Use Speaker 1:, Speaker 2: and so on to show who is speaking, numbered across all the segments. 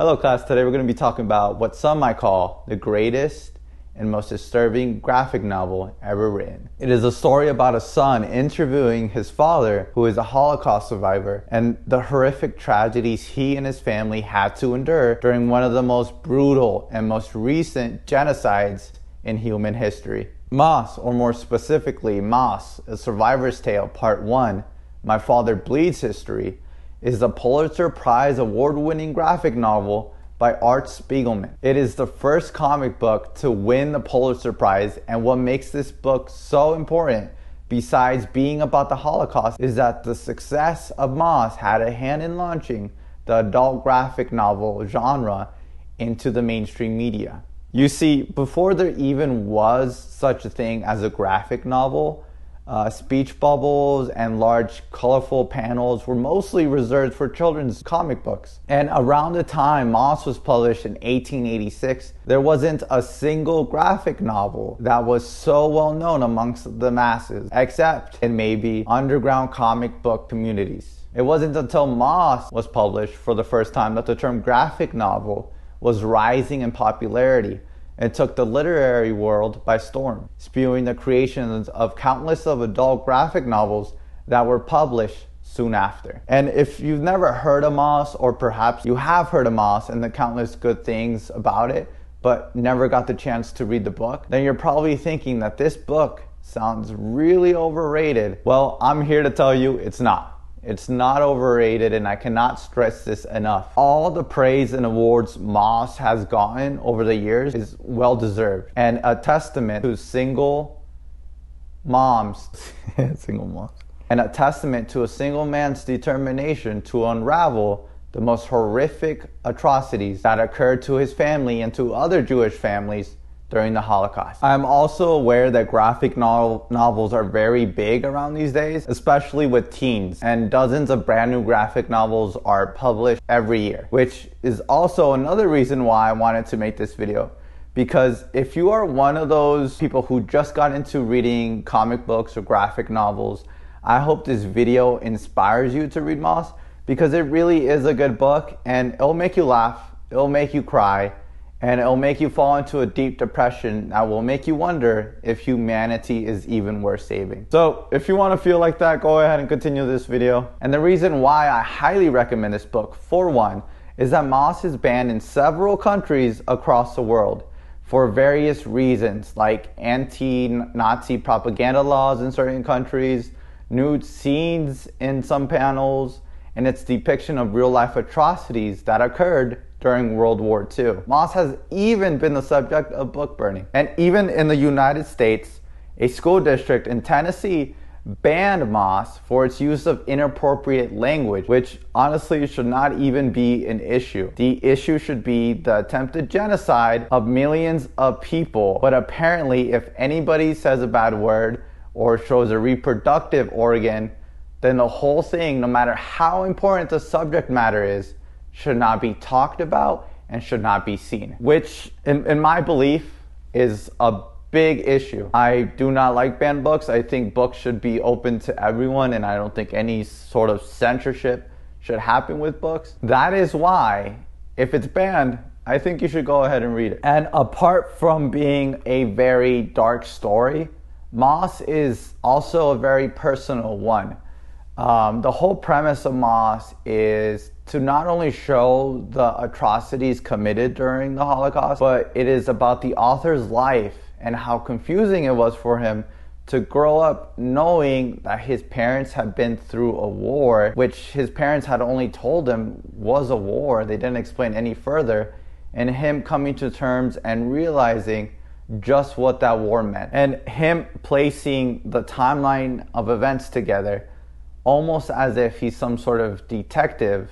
Speaker 1: Hello class, today we're going to be talking about what some might call the greatest and most disturbing graphic novel ever written. It is a story about a son interviewing his father, who is a Holocaust survivor, and the horrific tragedies he and his family had to endure during one of the most brutal and most recent genocides in human history. Moss, or more specifically Moss, A Survivor's Tale Part 1, My Father Bleeds History, is the Pulitzer Prize award-winning graphic novel by Art Spiegelman. It is the first comic book to win the Pulitzer Prize, and what makes this book so important, besides being about the Holocaust, is that the success of Moss had a hand in launching the adult graphic novel genre into the mainstream media. You see, before there even was such a thing as a graphic novel, speech bubbles and large colorful panels were mostly reserved for children's comic books. And around the time Moss was published in 1886, there wasn't a single graphic novel that was so well known amongst the masses, except in maybe underground comic book communities. It wasn't until Moss was published for the first time that the term graphic novel was rising in popularity and took the literary world by storm, spewing the creations of countless of adult graphic novels that were published soon after. And if you've never heard of Moss, or perhaps you have heard of Moss and the countless good things about it, but never got the chance to read the book, then you're probably thinking that this book sounds really overrated. Well, I'm here to tell you it's not. It's not overrated, and I cannot stress this enough. All the praise and awards Moss has gotten over the years is well deserved, and a testament to single moms, and a testament to a single man's determination to unravel the most horrific atrocities that occurred to his family and to other Jewish families during the Holocaust. I'm also aware that graphic novels are very big around these days, especially with teens, and dozens of brand new graphic novels are published every year, which is also another reason why I wanted to make this video. Because if you are one of those people who just got into reading comic books or graphic novels, I hope this video inspires you to read Moss, because it really is a good book, and it'll make you laugh, it'll make you cry, and it'll make you fall into a deep depression that will make you wonder if humanity is even worth saving. So if you want to feel like that, go ahead and continue this video. And the reason why I highly recommend this book, for one, is that Moss is banned in several countries across the world for various reasons, like anti-Nazi propaganda laws in certain countries, nude scenes in some panels, and its depiction of real-life atrocities that occurred during World War II. Moss has even been the subject of book burning. And even in the United States, a school district in Tennessee banned Moss for its use of inappropriate language, which honestly should not even be an issue. The issue should be the attempted genocide of millions of people. But apparently, if anybody says a bad word or shows a reproductive organ, then the whole thing, no matter how important the subject matter is, should not be talked about and should not be seen, which in my belief is a big issue. I do not like banned books. I think books should be open to everyone, and I don't think any sort of censorship should happen with books. That is why, if it's banned, I think you should go ahead and read it. And apart from being a very dark story, Moss is also a very personal one. The whole premise of Moss is to not only show the atrocities committed during the Holocaust, but it is about the author's life and how confusing it was for him to grow up knowing that his parents had been through a war, which his parents had only told him was a war. They didn't explain any further, and him coming to terms and realizing just what that war meant, and him placing the timeline of events together almost as if he's some sort of detective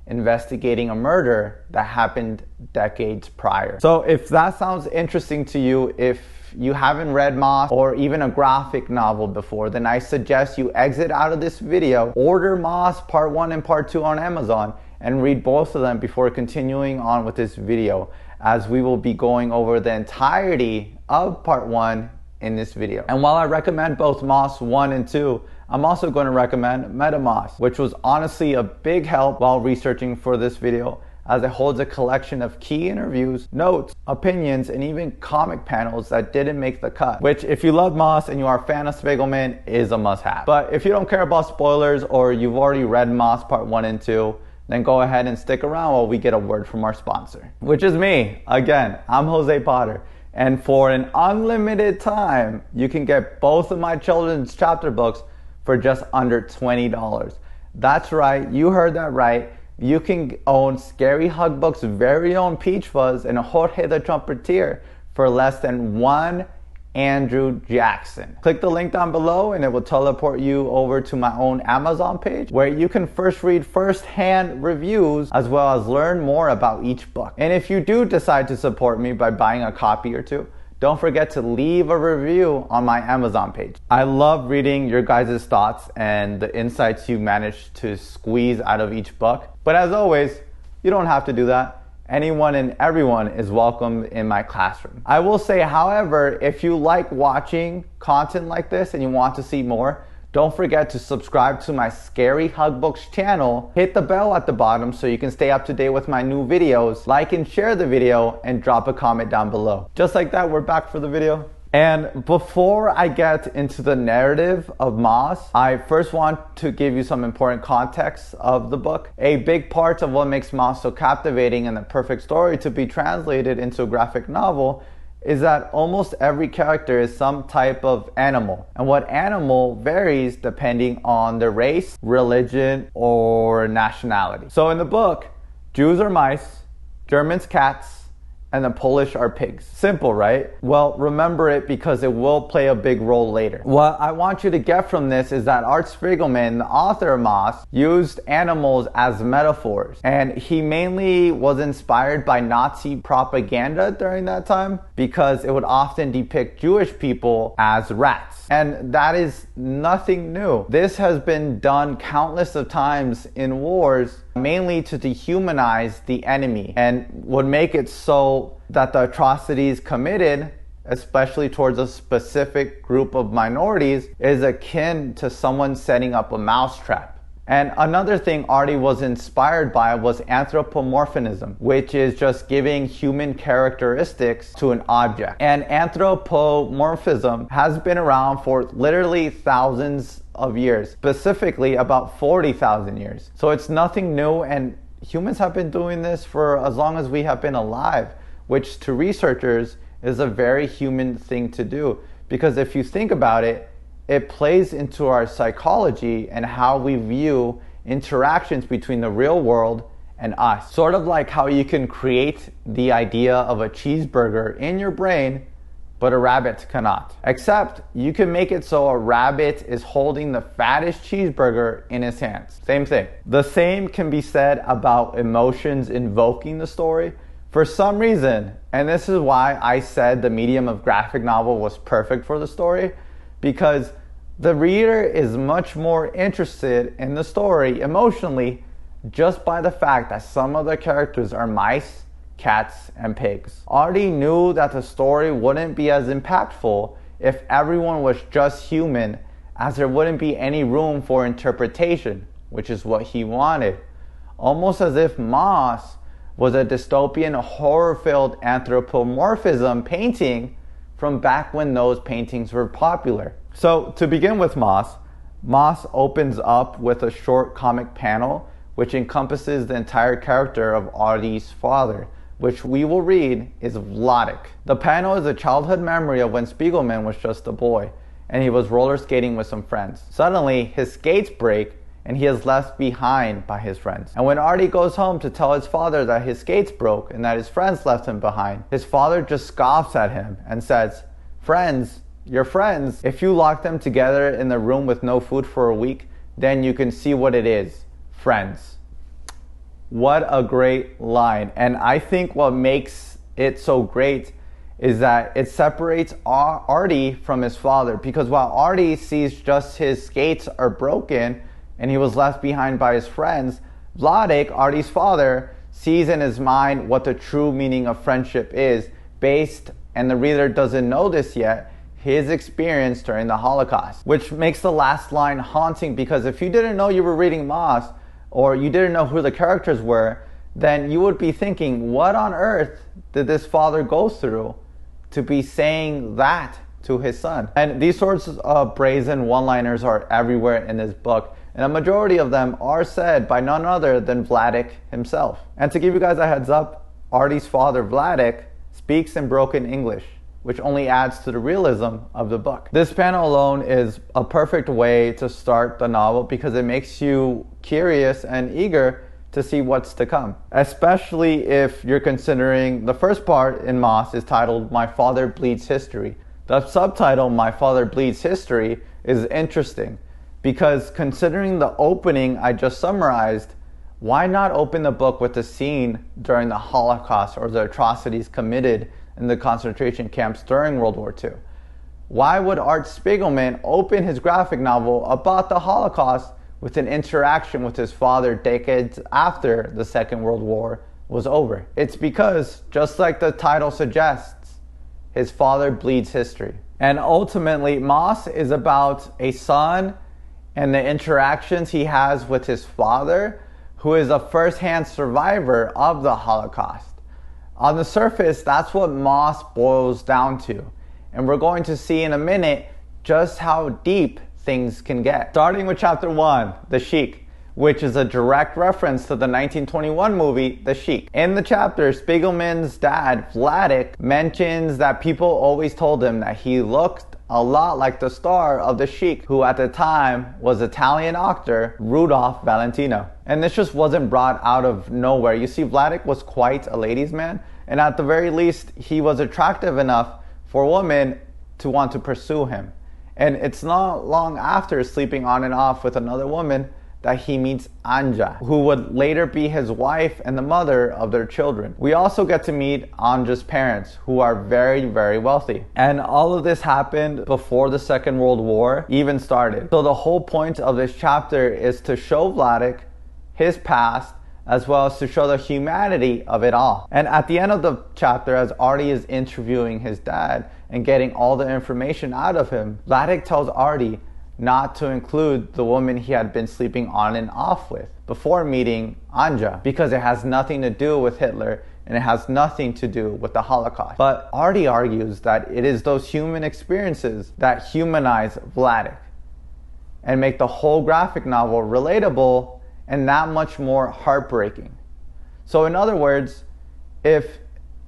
Speaker 1: investigating a murder that happened decades prior. So if that sounds interesting to you, if you haven't read Moss or even a graphic novel before, then I suggest you exit out of this video, order Moss Part 1 and Part 2 on Amazon, and read both of them before continuing on with this video, as we will be going over the entirety of Part 1 in this video. And while I recommend both Moss 1 and 2, I'm also going to recommend MetaMoss, which was honestly a big help while researching for this video, as it holds a collection of key interviews, notes, opinions, and even comic panels that didn't make the cut, which if you love Moss and you are a fan of Spiegelman is a must-have. But if you don't care about spoilers or you've already read Moss Part 1 and 2, then go ahead and stick around while we get a word from our sponsor, which is me. Again, I'm Jose Potter. And for an unlimited time, you can get both of my children's chapter books for just under $20. That's right, you heard that right. You can own Scary Hug Book's very own Peach Fuzz and Jorge the Trumpeteer for less than $1 Andrew Jackson. Click the link down below and it will teleport you over to my own Amazon page where you can first read first-hand reviews as well as learn more about each book. And if you do decide to support me by buying a copy or two, don't forget to leave a review on my Amazon page. I love reading your guys' thoughts and the insights you managed to squeeze out of each book. But as always, you don't have to do that. Anyone and everyone is welcome in my classroom. I will say, however, if you like watching content like this and you want to see more, don't forget to subscribe to my Scary Hug Books channel. Hit the bell at the bottom so you can stay up to date with my new videos. Like and share the video and drop a comment down below. Just like that, we're back for the video. And before I get into the narrative of Moss, I first want to give you some important context of the book. A big part of what makes Moss so captivating and the perfect story to be translated into a graphic novel is that almost every character is some type of animal. And what animal varies depending on their race, religion, or nationality. So in the book, Jews are mice, Germans cats, and the Polish are pigs. Simple, right? Well, remember it because it will play a big role later. What I want you to get from this is that Art Spiegelman, the author of Moss, used animals as metaphors. And he mainly was inspired by Nazi propaganda during that time because it would often depict Jewish people as rats. And that is nothing new. This has been done countless of times in wars, mainly to dehumanize the enemy and would make it so that the atrocities committed, especially towards a specific group of minorities, is akin to someone setting up a mousetrap. And another thing Artie was inspired by was anthropomorphism, which is just giving human characteristics to an object. And anthropomorphism has been around for literally thousands of years, specifically about 40,000 years. So it's nothing new, and humans have been doing this for as long as we have been alive, which to researchers is a very human thing to do. Because if you think about it, it plays into our psychology and how we view interactions between the real world and us. Sort of like how you can create the idea of a cheeseburger in your brain, but a rabbit cannot. Except you can make it so a rabbit is holding the fattest cheeseburger in his hands. Same thing. The same can be said about emotions invoking the story. For some reason, and this is why I said the medium of graphic novel was perfect for the story, because the reader is much more interested in the story emotionally just by the fact that some of the characters are mice, cats, and pigs. Artie knew that the story wouldn't be as impactful if everyone was just human, as there wouldn't be any room for interpretation, which is what he wanted. Almost as if Moss was a dystopian, horror-filled anthropomorphism painting from back when those paintings were popular. So to begin with Moss opens up with a short comic panel which encompasses the entire character of Artie's father, which we will read is Vladek. The panel is a childhood memory of when Spiegelman was just a boy and he was roller skating with some friends. Suddenly, his skates break and he is left behind by his friends. And when Artie goes home to tell his father that his skates broke and that his friends left him behind, his father just scoffs at him and says, "Friends? Your friends? If you lock them together in the room with no food for a week, then you can see what it is. Friends." What a great line. And I think what makes it so great is that it separates Artie from his father, because while Artie sees just his skates are broken and he was left behind by his friends, Vladek, Artie's father, sees in his mind what the true meaning of friendship is based, and the reader doesn't know this yet, his experience during the Holocaust. Which makes the last line haunting, because if you didn't know you were reading Moss, or you didn't know who the characters were, then you would be thinking, what on earth did this father go through to be saying that to his son? And these sorts of brazen one-liners are everywhere in this book, and a majority of them are said by none other than Vladik himself. And to give you guys a heads up, Artie's father, Vladik, speaks in broken English, which only adds to the realism of the book. This panel alone is a perfect way to start the novel because it makes you curious and eager to see what's to come, especially if you're considering the first part in Moss is titled My Father Bleeds History. The subtitle, My Father Bleeds History, is interesting because considering the opening I just summarized, why not open the book with a scene during the Holocaust or the atrocities committed in the concentration camps during World War II? Why would Art Spiegelman open his graphic novel about the Holocaust with an interaction with his father decades after the Second World War was over? It's because, just like the title suggests, his father bleeds history. And ultimately, Moss is about a son and the interactions he has with his father, who is a first-hand survivor of the Holocaust. On the surface, that's what Moss boils down to. And we're going to see in a minute just how deep things can get. Starting with chapter 1, The Sheik, which is a direct reference to the 1921 movie, The Sheik. In the chapter, Spiegelman's dad, Vladik, mentions that people always told him that he looked a lot like the star of The Sheik, who at the time was Italian actor Rudolph Valentino. And this just wasn't brought out of nowhere. You see, Vladik was quite a ladies' man, and at the very least, he was attractive enough for women to want to pursue him. And it's not long after sleeping on and off with another woman that he meets Anja, who would later be his wife and the mother of their children. We also get to meet Anja's parents, who are very, very wealthy. And all of this happened before the Second World War even started. So the whole point of this chapter is to show Vladik his past, as well as to show the humanity of it all. And at the end of the chapter, as Artie is interviewing his dad and getting all the information out of him, Vladik tells Artie not to include the woman he had been sleeping on and off with before meeting Anja, because it has nothing to do with Hitler and it has nothing to do with the Holocaust. But Artie argues that it is those human experiences that humanize Vladik and make the whole graphic novel relatable and that much more heartbreaking. So in other words, if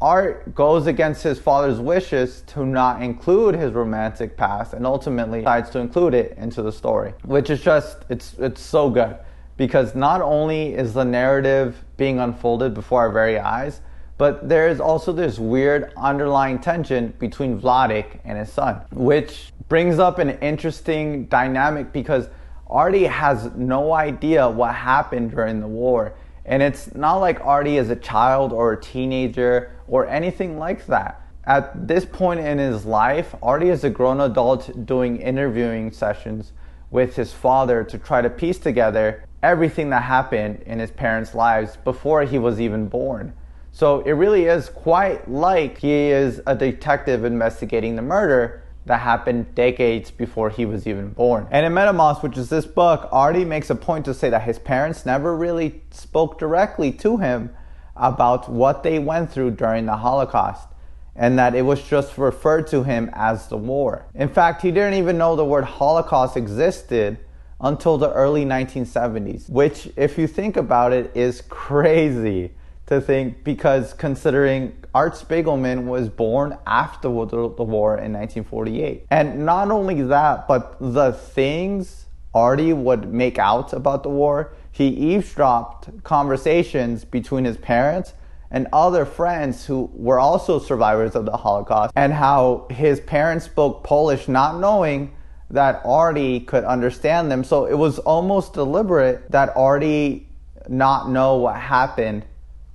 Speaker 1: Art goes against his father's wishes to not include his romantic past and ultimately decides to include it into the story, which is just, it's so good, because not only is the narrative being unfolded before our very eyes, but there is also this weird underlying tension between Vladik and his son, which brings up an interesting dynamic because Artie has no idea what happened during the war. And it's not like Artie is a child or a teenager or anything like that. At this point in his life, Artie is a grown adult doing interviewing sessions with his father to try to piece together everything that happened in his parents' lives before he was even born. So it really is quite like he is a detective investigating the murder that happened decades before he was even born. And in Metamoss, which is this book, Artie makes a point to say that his parents never really spoke directly to him about what they went through during the Holocaust, and that it was just referred to him as the war. In fact, he didn't even know the word Holocaust existed until the early 1970s, which, if you think about it, is crazy to think, because considering Art Spiegelman was born after the war in 1948. And not only that, but the things Artie would make out about the war, he eavesdropped conversations between his parents and other friends who were also survivors of the Holocaust, and how his parents spoke Polish not knowing that Artie could understand them. So it was almost deliberate that Artie not know what happened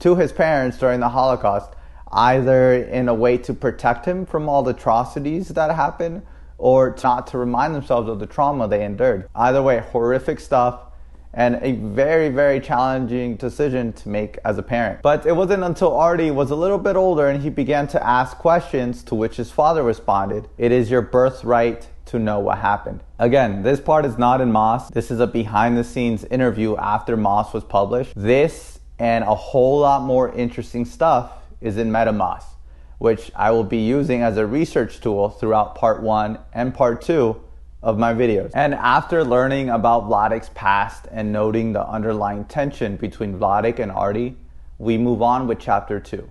Speaker 1: to his parents during the Holocaust, either in a way to protect him from all the atrocities that happened, or not to remind themselves of the trauma they endured. Either way, horrific stuff, and a very, very challenging decision to make as a parent. But it wasn't until Artie was a little bit older and he began to ask questions, to which his father responded, "It is your birthright to know what happened." Again, this part is not in Moss. This is a behind the scenes interview after Moss was published. This and a whole lot more interesting stuff is in MetaMosk, which I will be using as a research tool throughout part 1 and part 2 of my videos. And after learning about Vladik's past and noting the underlying tension between Vladik and Artie, we move on with chapter 2,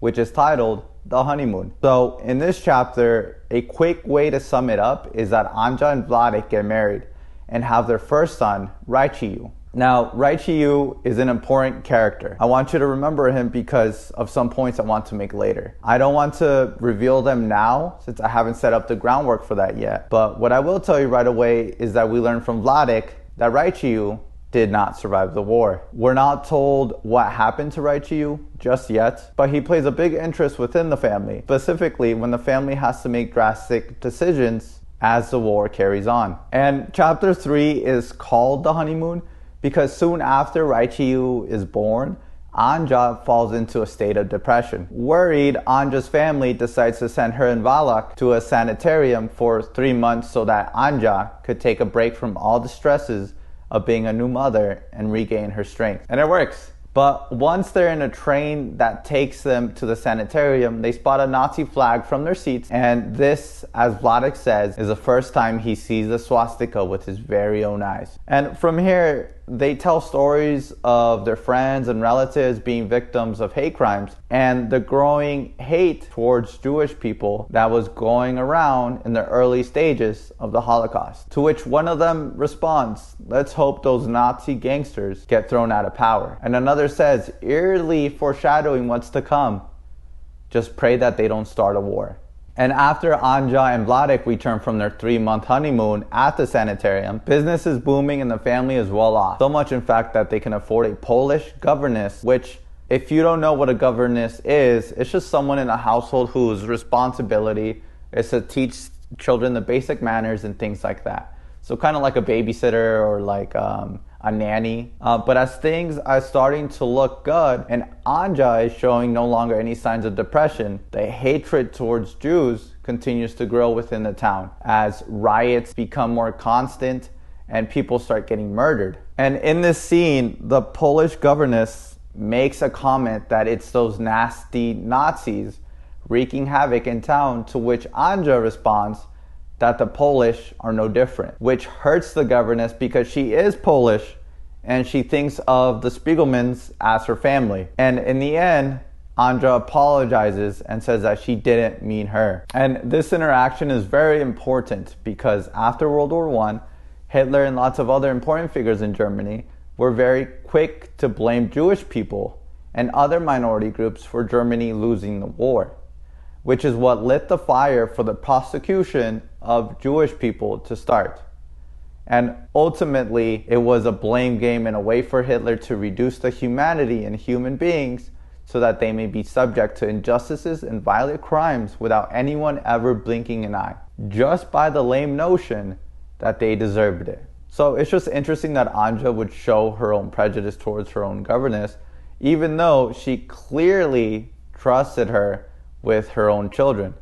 Speaker 1: which is titled The Honeymoon. So in this chapter, a quick way to sum it up is that Anja and Vladik get married and have their first son, Raicheyu. Now, Raicheyu is an important character. I want you to remember him because of some points I want to make later. I don't want to reveal them now since I haven't set up the groundwork for that yet. But what I will tell you right away is that we learned from Vladik that Raicheyu did not survive the war. We're not told what happened to Raicheyu just yet, but he plays a big interest within the family, specifically when the family has to make drastic decisions as the war carries on. And chapter 3 is called The Honeymoon because soon after Raicheyu is born, Anja falls into a state of depression. Worried, Anja's family decides to send her and Valak to a sanitarium for 3 months so that Anja could take a break from all the stresses of being a new mother and regain her strength. And it works. But once they're in a train that takes them to the sanitarium, they spot a Nazi flag from their seats. And this, as Vladik says, is the first time he sees the swastika with his very own eyes. And from here, they tell stories of their friends and relatives being victims of hate crimes and the growing hate towards Jewish people that was going around in the early stages of the Holocaust. To which one of them responds, "Let's hope those Nazi gangsters get thrown out of power." And another says, eerily foreshadowing what's to come, "Just pray that they don't start a war." And after Anja and Vladik return from their 3-month honeymoon at the sanitarium, business is booming and the family is well off. So much in fact that they can afford a Polish governess, which, if you don't know what a governess is, it's just someone in a household whose responsibility is to teach children the basic manners and things like that. So kind of like a babysitter or like a nanny. But as things are starting to look good and Anja is showing no longer any signs of depression, the hatred towards Jews continues to grow within the town as riots become more constant and people start getting murdered. And in this scene, the Polish governess makes a comment that it's those nasty Nazis wreaking havoc in town, to which Anja responds that the Polish are no different, which hurts the governess because she is Polish and she thinks of the Spiegelmans as her family. And in the end, Anja apologizes and says that she didn't mean her. And this interaction is very important because after World War I, Hitler and lots of other important figures in Germany were very quick to blame Jewish people and other minority groups for Germany losing the war, which is what lit the fire for the prosecution of Jewish people to start. And ultimately, it was a blame game and a way for Hitler to reduce the humanity in human beings so that they may be subject to injustices and violent crimes without anyone ever blinking an eye, just by the lame notion that they deserved it. So it's just interesting that Anja would show her own prejudice towards her own governess, even though she clearly trusted her with her own children.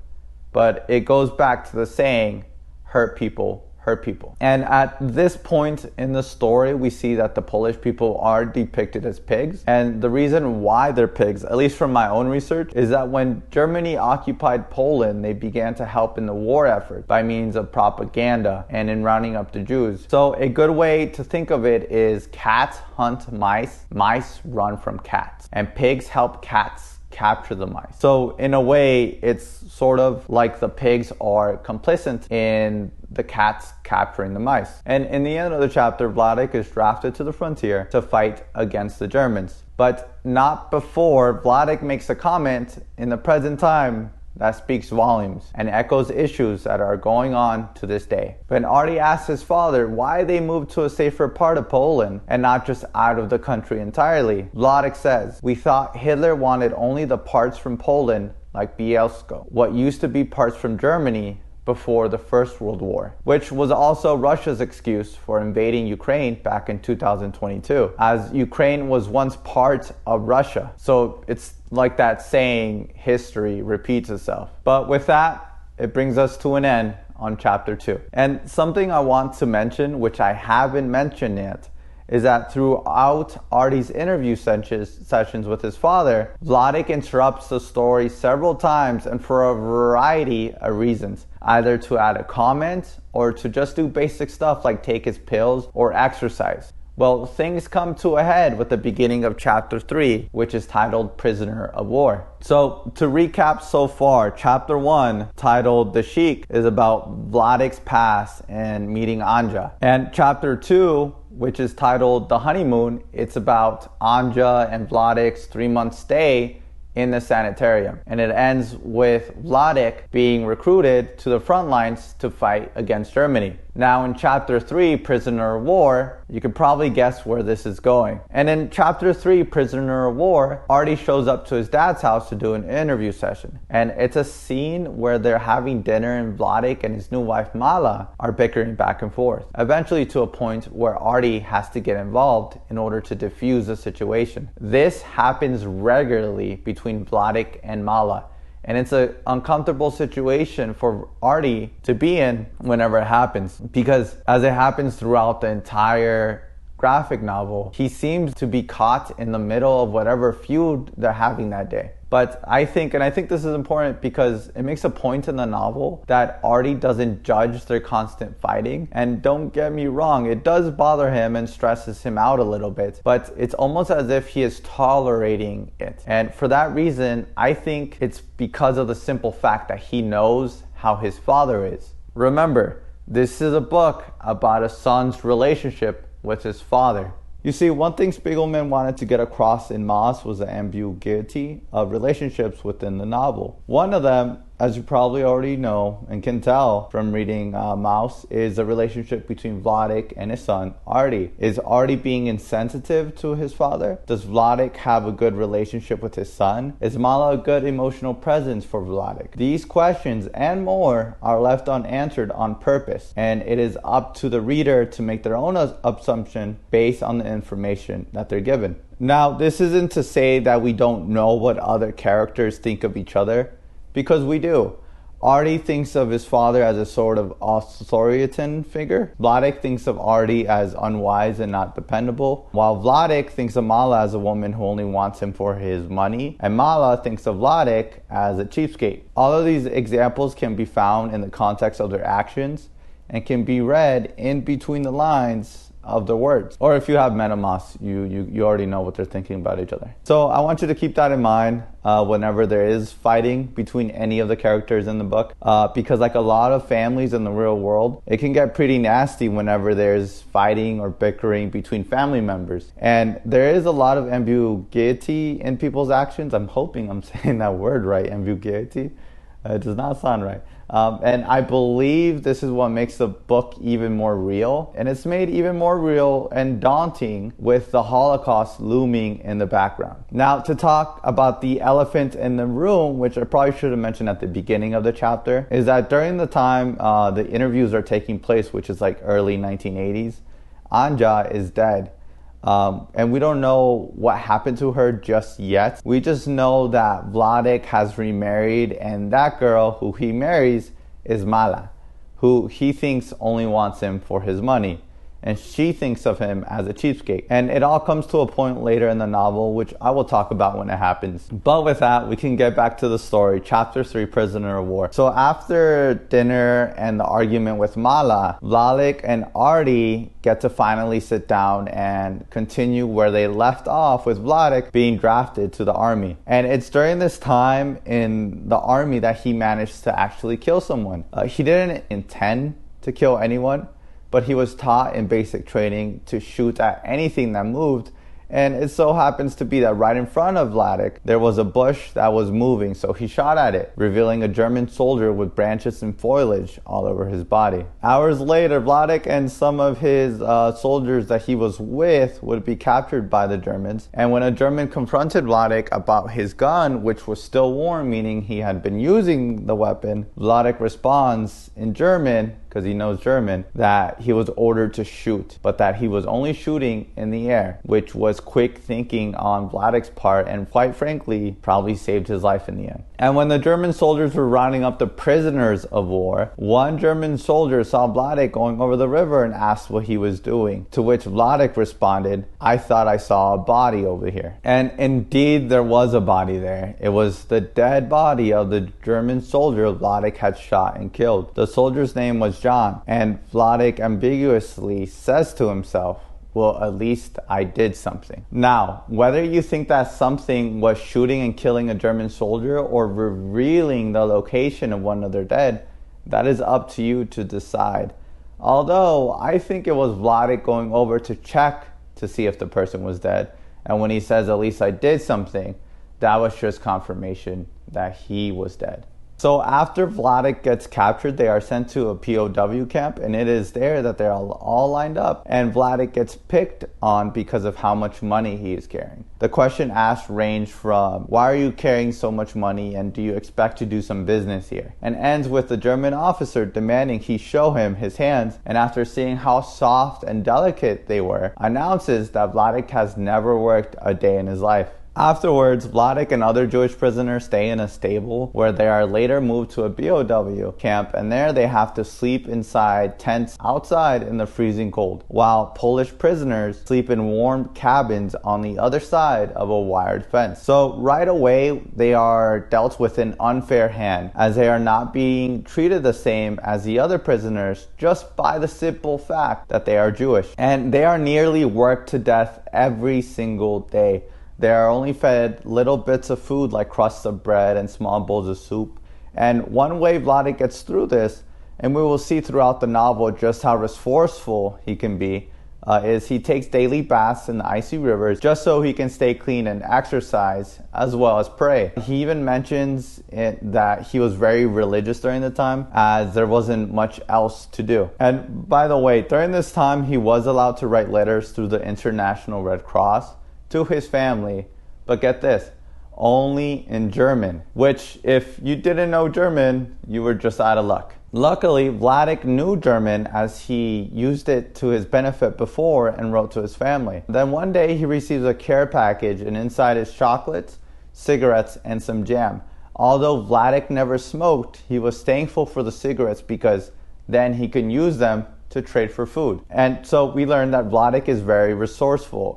Speaker 1: But it goes back to the saying, hurt people hurt people. And at this point in the story, we see that the Polish people are depicted as pigs. And the reason why they're pigs, at least from my own research, is that when Germany occupied Poland, they began to help in the war effort by means of propaganda and in rounding up the Jews. So a good way to think of it is cats hunt mice, mice run from cats, and pigs help cats capture the mice. So in a way, it's sort of like the pigs are complicit in the cats capturing the mice. And in the end of the chapter, Vladik is drafted to the frontier to fight against the Germans. But not before Vladik makes a comment in the present time that speaks volumes and echoes issues that are going on to this day. When Artie asks his father why they moved to a safer part of Poland and not just out of the country entirely, Vladik says, "We thought Hitler wanted only the parts from Poland like Bielsko, what used to be parts from Germany before the First World War," which was also Russia's excuse for invading Ukraine back in 2022, as Ukraine was once part of Russia. So it's like that saying, history repeats itself. But with that, it brings us to an end on chapter 2. And something I want to mention, which I haven't mentioned yet, is that throughout Artie's interview sessions with his father, Vladik interrupts the story several times and for a variety of reasons, either to add a comment or to just do basic stuff like take his pills or exercise. Well, things come to a head with the beginning of chapter 3, which is titled Prisoner of War. So, to recap so far, chapter 1, titled The Sheik, is about Vladik's past and meeting Anja. And chapter 2, which is titled The Honeymoon, it's about Anja and Vladik's 3-month stay in the sanitarium. And it ends with Vladik being recruited to the front lines to fight against Germany. Now in chapter 3, Prisoner of War, you can probably guess where this is going. And in chapter 3, Prisoner of War, Artie shows up to his dad's house to do an interview session. And it's a scene where they're having dinner and Vladik and his new wife Mala are bickering back and forth. Eventually to a point where Artie has to get involved in order to defuse the situation. This happens regularly between Vladik and Mala. And it's an uncomfortable situation for Artie to be in whenever it happens. Because as it happens throughout the entire graphic novel, he seems to be caught in the middle of whatever feud they're having that day. But I think this is important because it makes a point in the novel that Artie doesn't judge their constant fighting. And don't get me wrong, it does bother him and stresses him out a little bit. But it's almost as if he is tolerating it. And for that reason, I think it's because of the simple fact that he knows how his father is. Remember, this is a book about a son's relationship with his father. You see, one thing Spiegelman wanted to get across in Maus was the ambiguity of relationships within the novel. One of them, as you probably already know and can tell from reading Maus, is the relationship between Vladik and his son, Artie. Is Artie being insensitive to his father? Does Vladik have a good relationship with his son? Is Mala a good emotional presence for Vladik? These questions and more are left unanswered on purpose, and it is up to the reader to make their own assumption based on the information that they're given. Now, this isn't to say that we don't know what other characters think of each other, because we do. Artie thinks of his father as a sort of authoritarian figure. Vladik thinks of Artie as unwise and not dependable, while Vladik thinks of Mala as a woman who only wants him for his money, and Mala thinks of Vladik as a cheapskate. All of these examples can be found in the context of their actions and can be read in between the lines of the words. Or if you have met Maus, you already know what they're thinking about each other. So I want you to keep that in mind whenever there is fighting between any of the characters in the book, because like a lot of families in the real world, it can get pretty nasty whenever there's fighting or bickering between family members. And there is a lot of ambiguity in people's actions. I'm hoping I'm saying that word right, ambiguity. It does not sound right. And I believe this is what makes the book even more real. And it's made even more real and daunting with the Holocaust looming in the background. Now, to talk about the elephant in the room, which I probably should have mentioned at the beginning of the chapter, is that during the time the interviews are taking place, which is like early 1980s, Anja is dead. And we don't know what happened to her just yet. We just know that Vladik has remarried, and that girl who he marries is Mala, who he thinks only wants him for his money. And she thinks of him as a cheapskate. And it all comes to a point later in the novel, which I will talk about when it happens. But with that, we can get back to the story. Chapter 3, Prisoner of War. So after dinner and the argument with Mala, Vladik and Artie get to finally sit down and continue where they left off, with Vladik being drafted to the army. And it's during this time in the army that he managed to actually kill someone. He didn't intend to kill anyone, but he was taught in basic training to shoot at anything that moved. And it so happens to be that right in front of Vladik, there was a bush that was moving, so he shot at it, revealing a German soldier with branches and foliage all over his body. Hours later, Vladik and some of his soldiers that he was with would be captured by the Germans. And when a German confronted Vladik about his gun, which was still warm, meaning he had been using the weapon, Vladik responds in German, because he knows German, that he was ordered to shoot, but that he was only shooting in the air, which was quick thinking on Vladik's part, and quite frankly, probably saved his life in the end. And when the German soldiers were rounding up the prisoners of war, one German soldier saw Vladik going over the river and asked what he was doing, to which Vladik responded, "I thought I saw a body over here." And indeed, there was a body there. It was the dead body of the German soldier Vladik had shot and killed. The soldier's name was John, and Vladik ambiguously says to himself, "Well, at least I did something." Now, whether you think that something was shooting and killing a German soldier or revealing the location of one of their dead, that is up to you to decide. Although, I think it was Vladik going over to check to see if the person was dead. And when he says, "At least I did something," that was just confirmation that he was dead. So after Vladik gets captured, they are sent to a POW camp, and it is there that they're all lined up, and Vladik gets picked on because of how much money he is carrying. The question asked ranged from, "Why are you carrying so much money, and do you expect to do some business here?" and ends with the German officer demanding he show him his hands, and after seeing how soft and delicate they were, announces that Vladik has never worked a day in his life. Afterwards, Vladik and other Jewish prisoners stay in a stable where they are later moved to a BOW camp, and there they have to sleep inside tents outside in the freezing cold, while Polish prisoners sleep in warm cabins on the other side of a wired fence. So right away, they are dealt with an unfair hand, as they are not being treated the same as the other prisoners just by the simple fact that they are Jewish. And they are nearly worked to death every single day. They are only fed little bits of food like crusts of bread and small bowls of soup. And one way Vladik gets through this, and we will see throughout the novel just how resourceful he can be, is he takes daily baths in the icy rivers just so he can stay clean and exercise as well as pray. He even mentions that he was very religious during the time, as there wasn't much else to do. And by the way, during this time he was allowed to write letters through the International Red Cross to his family, but get this, only in German, which if you didn't know German, you were just out of luck. Luckily, Vladik knew German, as he used it to his benefit before and wrote to his family. Then one day he receives a care package, and inside is chocolates, cigarettes, and some jam. Although Vladik never smoked, he was thankful for the cigarettes because then he could use them to trade for food. And so we learned that Vladik is very resourceful.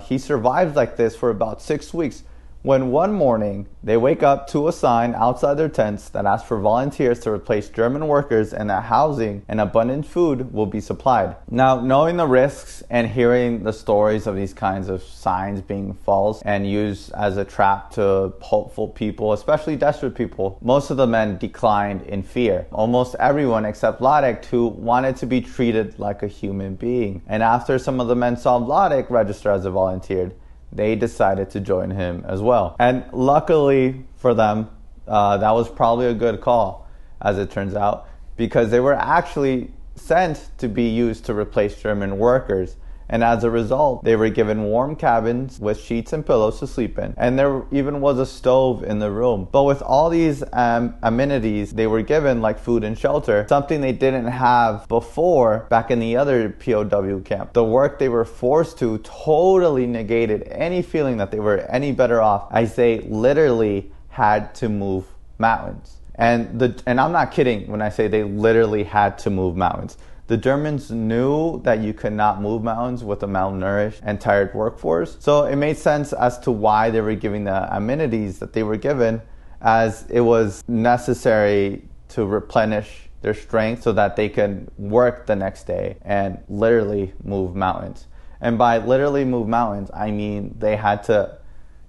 Speaker 1: He survived like this for about 6 weeks, when one morning they wake up to a sign outside their tents that asks for volunteers to replace German workers, and that housing and abundant food will be supplied. Now, knowing the risks and hearing the stories of these kinds of signs being false and used as a trap to hopeful people, especially desperate people, most of the men declined in fear. Almost everyone except Vladik, who wanted to be treated like a human being. And after some of the men saw Vladik register as a volunteer, they decided to join him as well. And luckily for them, that was probably a good call, as it turns out, because they were actually sent to be used to replace German workers. And as a result, they were given warm cabins with sheets and pillows to sleep in. And there even was a stove in the room. But with all these amenities they were given, like food and shelter, something they didn't have before back in the other POW camp, the work they were forced to totally negated any feeling that they were any better off, as they literally had to move mountains. And I'm not kidding when I say they literally had to move mountains. The Germans knew that you could not move mountains with a malnourished and tired workforce. So it made sense as to why they were giving the amenities that they were given, as it was necessary to replenish their strength so that they could work the next day and literally move mountains. And by literally move mountains, I mean they had to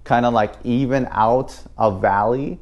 Speaker 1: kind of like even out a valley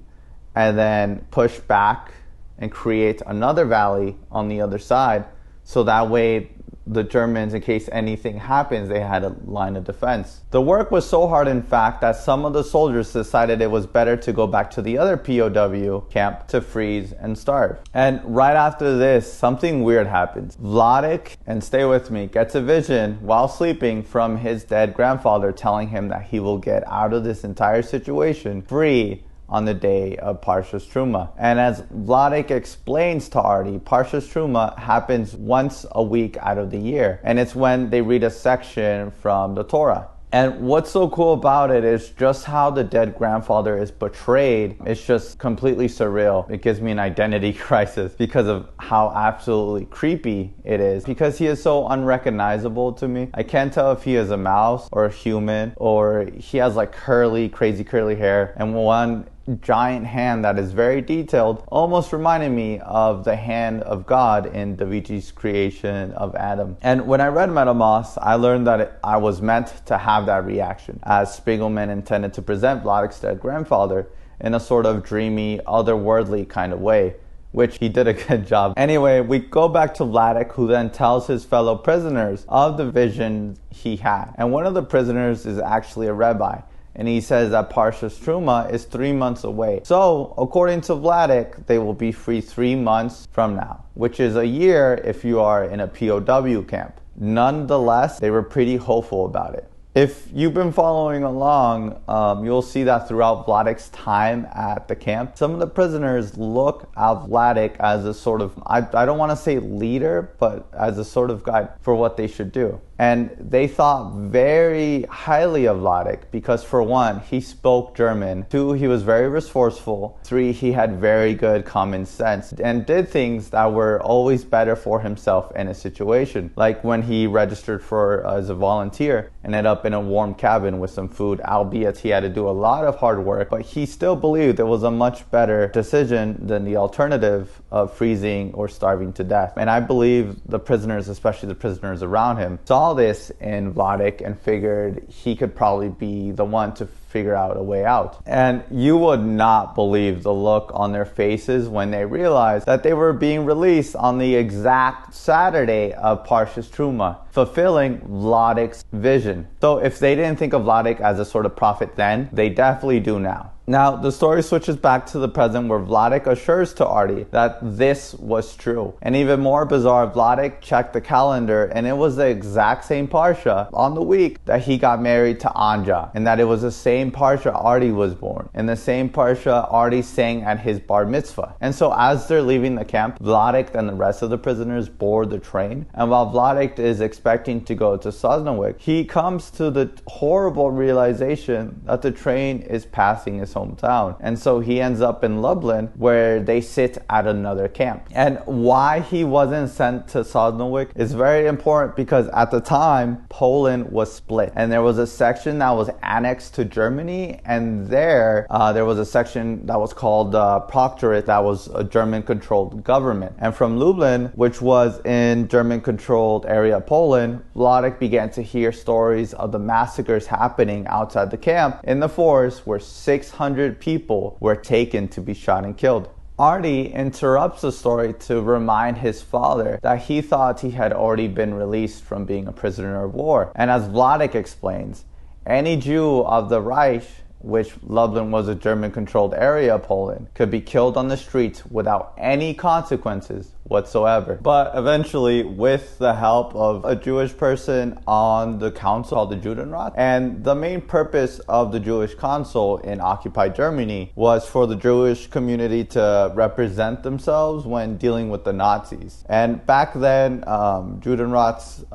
Speaker 1: and then push back and create another valley on the other side. So that way the Germans, in case anything happens, they had a line of defense. The work was so hard, in fact, that some of the soldiers decided it was better to go back to the other POW camp to freeze and starve. And right after this, something weird happens. Vladik, and stay with me, gets a vision while sleeping from his dead grandfather telling him that he will get out of this entire situation free on the day of Parshas Truma. And as Vladik explains to Artie, Parshas Truma happens once a week out of the year. And it's when they read a section from the Torah. And what's so cool about it is just how the dead grandfather is portrayed. It's just completely surreal. It gives me an identity crisis because of how absolutely creepy it is. Because he is so unrecognizable to me. I can't tell if he is a mouse or a human, or he has like crazy curly hair and one giant hand that is very detailed, almost reminded me of the hand of God in Da Vinci's creation of Adam. And when I read Metamorphs, I learned that I was meant to have that reaction, as Spiegelman intended to present Vladik's dead grandfather in a sort of dreamy, otherworldly kind of way, which he did a good job. Anyway, we go back to Vladik, who then tells his fellow prisoners of the vision he had. And one of the prisoners is actually a rabbi. And he says that Parshas Truma is 3 months away. So, according to Vladik, they will be free 3 months from now, which is a year if you are in a POW camp. Nonetheless, they were pretty hopeful about it. If you've been following along, you'll see that throughout Vladik's time at the camp, some of the prisoners look at Vladik as a sort of, I don't want to say leader, but as a sort of guide for what they should do. And they thought very highly of Vladik because, for one, he spoke German. 2, he was very resourceful. 3, he had very good common sense and did things that were always better for himself in a situation. Like when he registered as a volunteer, ended up in a warm cabin with some food, albeit he had to do a lot of hard work, but he still believed it was a much better decision than the alternative of freezing or starving to death. And I believe the prisoners, especially the prisoners around him, saw this in Vladik and figured he could probably be the one to figure out a way out. And you would not believe the look on their faces when they realized that they were being released on the exact Saturday of Parshas Truma, fulfilling Vladik's vision. So if they didn't think of Vladik as a sort of prophet then, they definitely do now. Now, the story switches back to the present where Vladik assures to Artie that this was true. And even more bizarre, Vladik checked the calendar and it was the exact same Parsha on the week that he got married to Anja. And that it was the same Parsha Artie was born. And the same Parsha Artie sang at his bar mitzvah. And so as they're leaving the camp, Vladik and the rest of the prisoners board the train. And while Vladik is expecting to go to Sosnowiec, he comes to the horrible realization that the train is passing his hometown. And so he ends up in Lublin, where they sit at another camp. And why he wasn't sent to Sosnowiec is very important because at the time, Poland was split. And there was a section that was annexed to Germany, and there was a section that was called Proctorate, that was a German-controlled government. And from Lublin, which was in German-controlled area of Poland, Vladik began to hear stories of the massacres happening outside the camp in the forest, where 600 people were taken to be shot and killed. Artie interrupts the story to remind his father that he thought he had already been released from being a prisoner of war. And as Vladik explains, any Jew of the Reich, which Lublin was a German-controlled area of Poland, could be killed on the streets without any consequences whatsoever. But eventually, with the help of a Jewish person on the council called the Judenrat, and the main purpose of the Jewish council in occupied Germany was for the Jewish community to represent themselves when dealing with the Nazis. And back then, Judenrats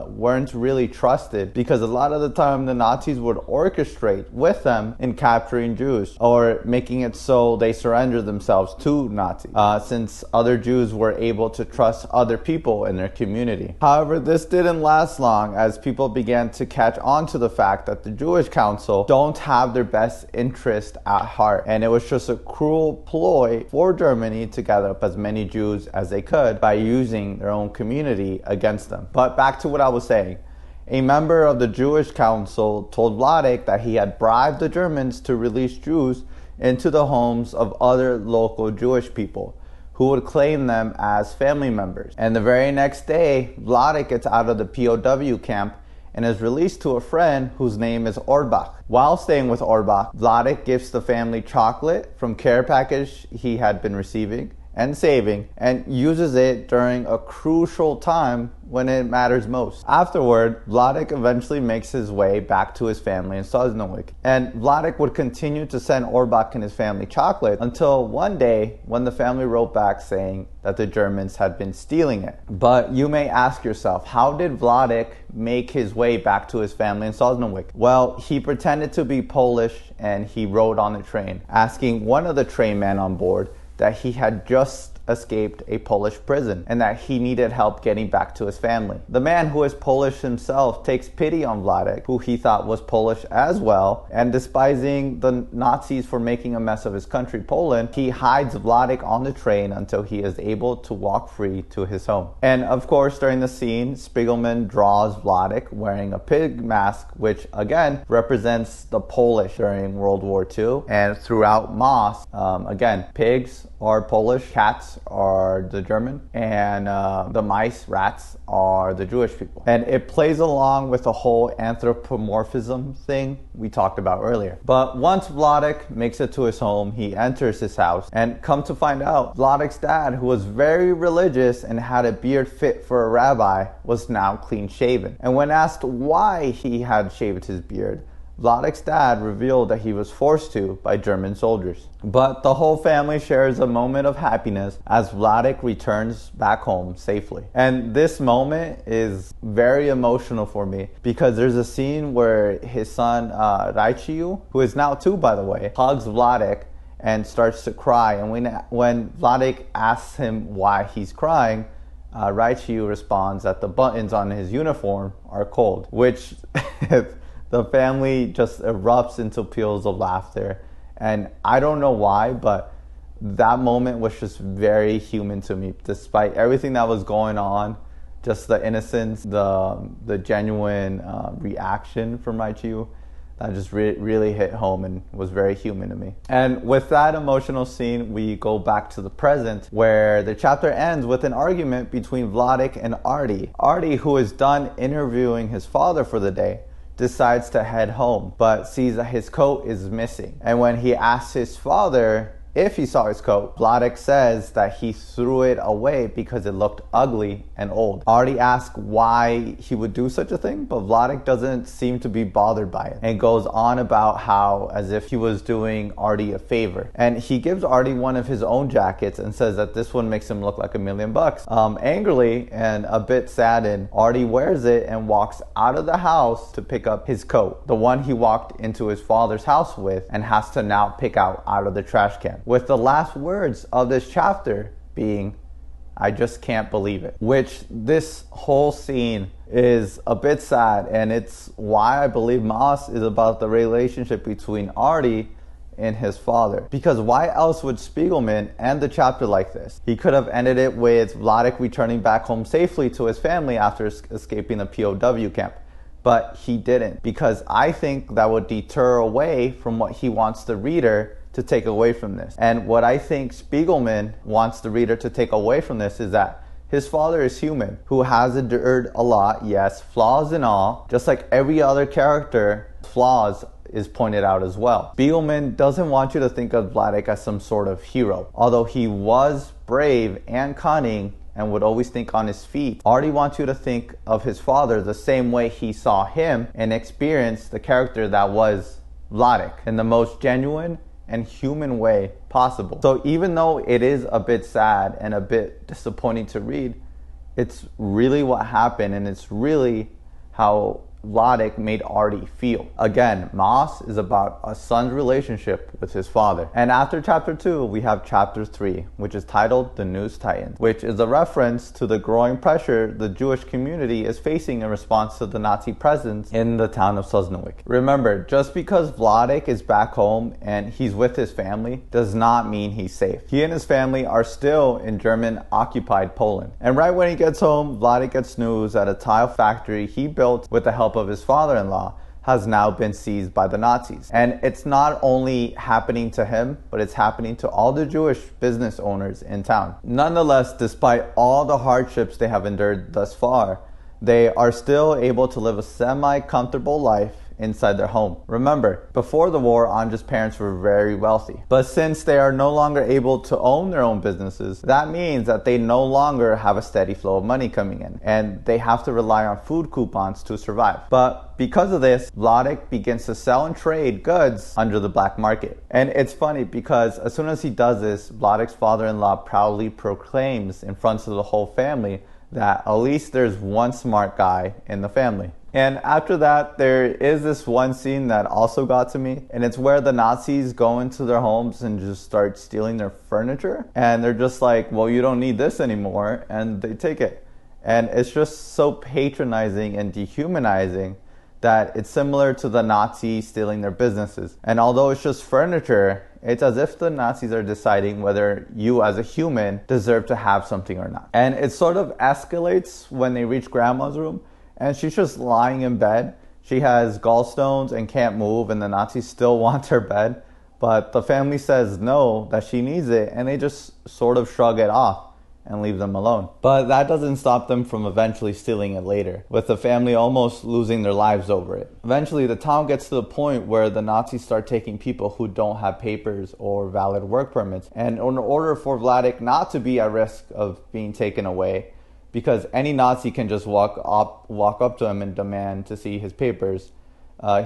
Speaker 1: weren't really trusted because a lot of the time the Nazis would orchestrate with them in capturing Jews or making it so they surrender themselves to Nazis, since other Jews were able to trust other people in their community. However, this didn't last long as people began to catch on to the fact that the Jewish Council don't have their best interest at heart, and it was just a cruel ploy for Germany to gather up as many Jews as they could by using their own community against them. But back to what I was saying. A member of the Jewish Council told Vladik that he had bribed the Germans to release Jews into the homes of other local Jewish people who would claim them as family members. And the very next day, Vladik gets out of the POW camp and is released to a friend whose name is Orbach. While staying with Orbach, Vladik gives the family chocolate from care package he had been receiving, and saving, and uses it during a crucial time when it matters most. Afterward, Vladek eventually makes his way back to his family in Sosnowiec, and Vladek would continue to send Orbach and his family chocolate until one day when the family wrote back saying that the Germans had been stealing it. But you may ask yourself, how did Vladek make his way back to his family in Sosnowiec? Well, he pretended to be Polish and he rode on the train, asking one of the train men on board that he had just escaped a Polish prison and that he needed help getting back to his family. The man, who is Polish himself, takes pity on Vladek, who he thought was Polish as well, and despising the Nazis for making a mess of his country, Poland, he hides Vladek on the train until he is able to walk free to his home. And of course, during the scene, Spiegelman draws Vladek wearing a pig mask, which again represents the Polish during World War II. And throughout Moss, again, pigs are Polish, cats are the German, and the mice, rats, are the Jewish people. And it plays along with the whole anthropomorphism thing we talked about earlier. But once Vladek makes it to his home, he enters his house, and come to find out, Vladek's dad, who was very religious and had a beard fit for a rabbi, was now clean shaven. And when asked why he had shaved his beard, Vladek's dad revealed that he was forced to by German soldiers. But the whole family shares a moment of happiness as Vladek returns back home safely. And this moment is very emotional for me because there's a scene where his son Raichiu, who is now 2 by the way, hugs Vladek and starts to cry. And when Vladek asks him why he's crying, Raichiu responds that the buttons on his uniform are cold, which the family just erupts into peals of laughter. And I don't know why, but that moment was just very human to me. Despite everything that was going on, just the innocence, the genuine reaction from Raichiu, that just really hit home and was very human to me. And with that emotional scene, we go back to the present, where the chapter ends with an argument between Vladek and Artie. Artie, who is done interviewing his father for the day, decides to head home, but sees that his coat is missing. And when he asks his father if he saw his coat, Vladek says that he threw it away because it looked ugly and old. Artie asks why he would do such a thing, but Vladek doesn't seem to be bothered by it and goes on about how as if he was doing Artie a favor. And he gives Artie one of his own jackets and says that this one makes him look like $1 million. Angrily and a bit saddened, Artie wears it and walks out of the house to pick up his coat, the one he walked into his father's house with and has to now pick out of the trash can, with the last words of this chapter being, "I just can't believe it." Which this whole scene is a bit sad, and it's why I believe Moss is about the relationship between Artie and his father. Because why else would Spiegelman end the chapter like this? He could have ended it with Vladek returning back home safely to his family after escaping the POW camp. But he didn't, because I think that would deter away from what he wants the reader to take away from this. And what I think Spiegelman wants the reader to take away from this is that his father is human, who has endured a lot, yes, flaws and all, just like every other character, flaws is pointed out as well. Spiegelman doesn't want you to think of Vladek as some sort of hero. Although he was brave and cunning and would always think on his feet, Artie wants you to think of his father the same way he saw him and experienced the character that was Vladek in the most genuine and human way possible. So even though it is a bit sad and a bit disappointing to read, it's really what happened, and it's really how Vladek made Artie feel. Again, Moss is about a son's relationship with his father. And after chapter 2, we have chapter 3, which is titled The News Titans, which is a reference to the growing pressure the Jewish community is facing in response to the Nazi presence in the town of Sosnowiec. Remember, just because Vladek is back home and he's with his family does not mean he's safe. He and his family are still in German-occupied Poland. And right when he gets home, Vladek gets news that a tile factory he built with the help of his father-in-law has now been seized by the Nazis. And it's not only happening to him, but it's happening to all the Jewish business owners in town. Nonetheless, despite all the hardships they have endured thus far, they are still able to live a semi-comfortable life inside their home. Remember, before the war, Anja's parents were very wealthy. But since they are no longer able to own their own businesses, that means that they no longer have a steady flow of money coming in, and they have to rely on food coupons to survive. But because of this, Vladek begins to sell and trade goods under the black market. And it's funny because as soon as he does this, Vladek's father-in-law proudly proclaims in front of the whole family that at least there's one smart guy in the family. And after that, there is this one scene that also got to me, and it's where the Nazis go into their homes and just start stealing their furniture. And they're just like, well, you don't need this anymore, and they take it. And it's just so patronizing and dehumanizing that it's similar to the Nazis stealing their businesses. And although it's just furniture, it's as if the Nazis are deciding whether you as a human deserve to have something or not. And it sort of escalates when they reach Grandma's room, and she's just lying in bed. She has gallstones and can't move, and the Nazis still want her bed. But the family says no, that she needs it, and they just sort of shrug it off and leave them alone. But that doesn't stop them from eventually stealing it later, with the family almost losing their lives over it. Eventually, the town gets to the point where the Nazis start taking people who don't have papers or valid work permits. And in order for Vladek not to be at risk of being taken away, because any Nazi can just walk up to him and demand to see his papers,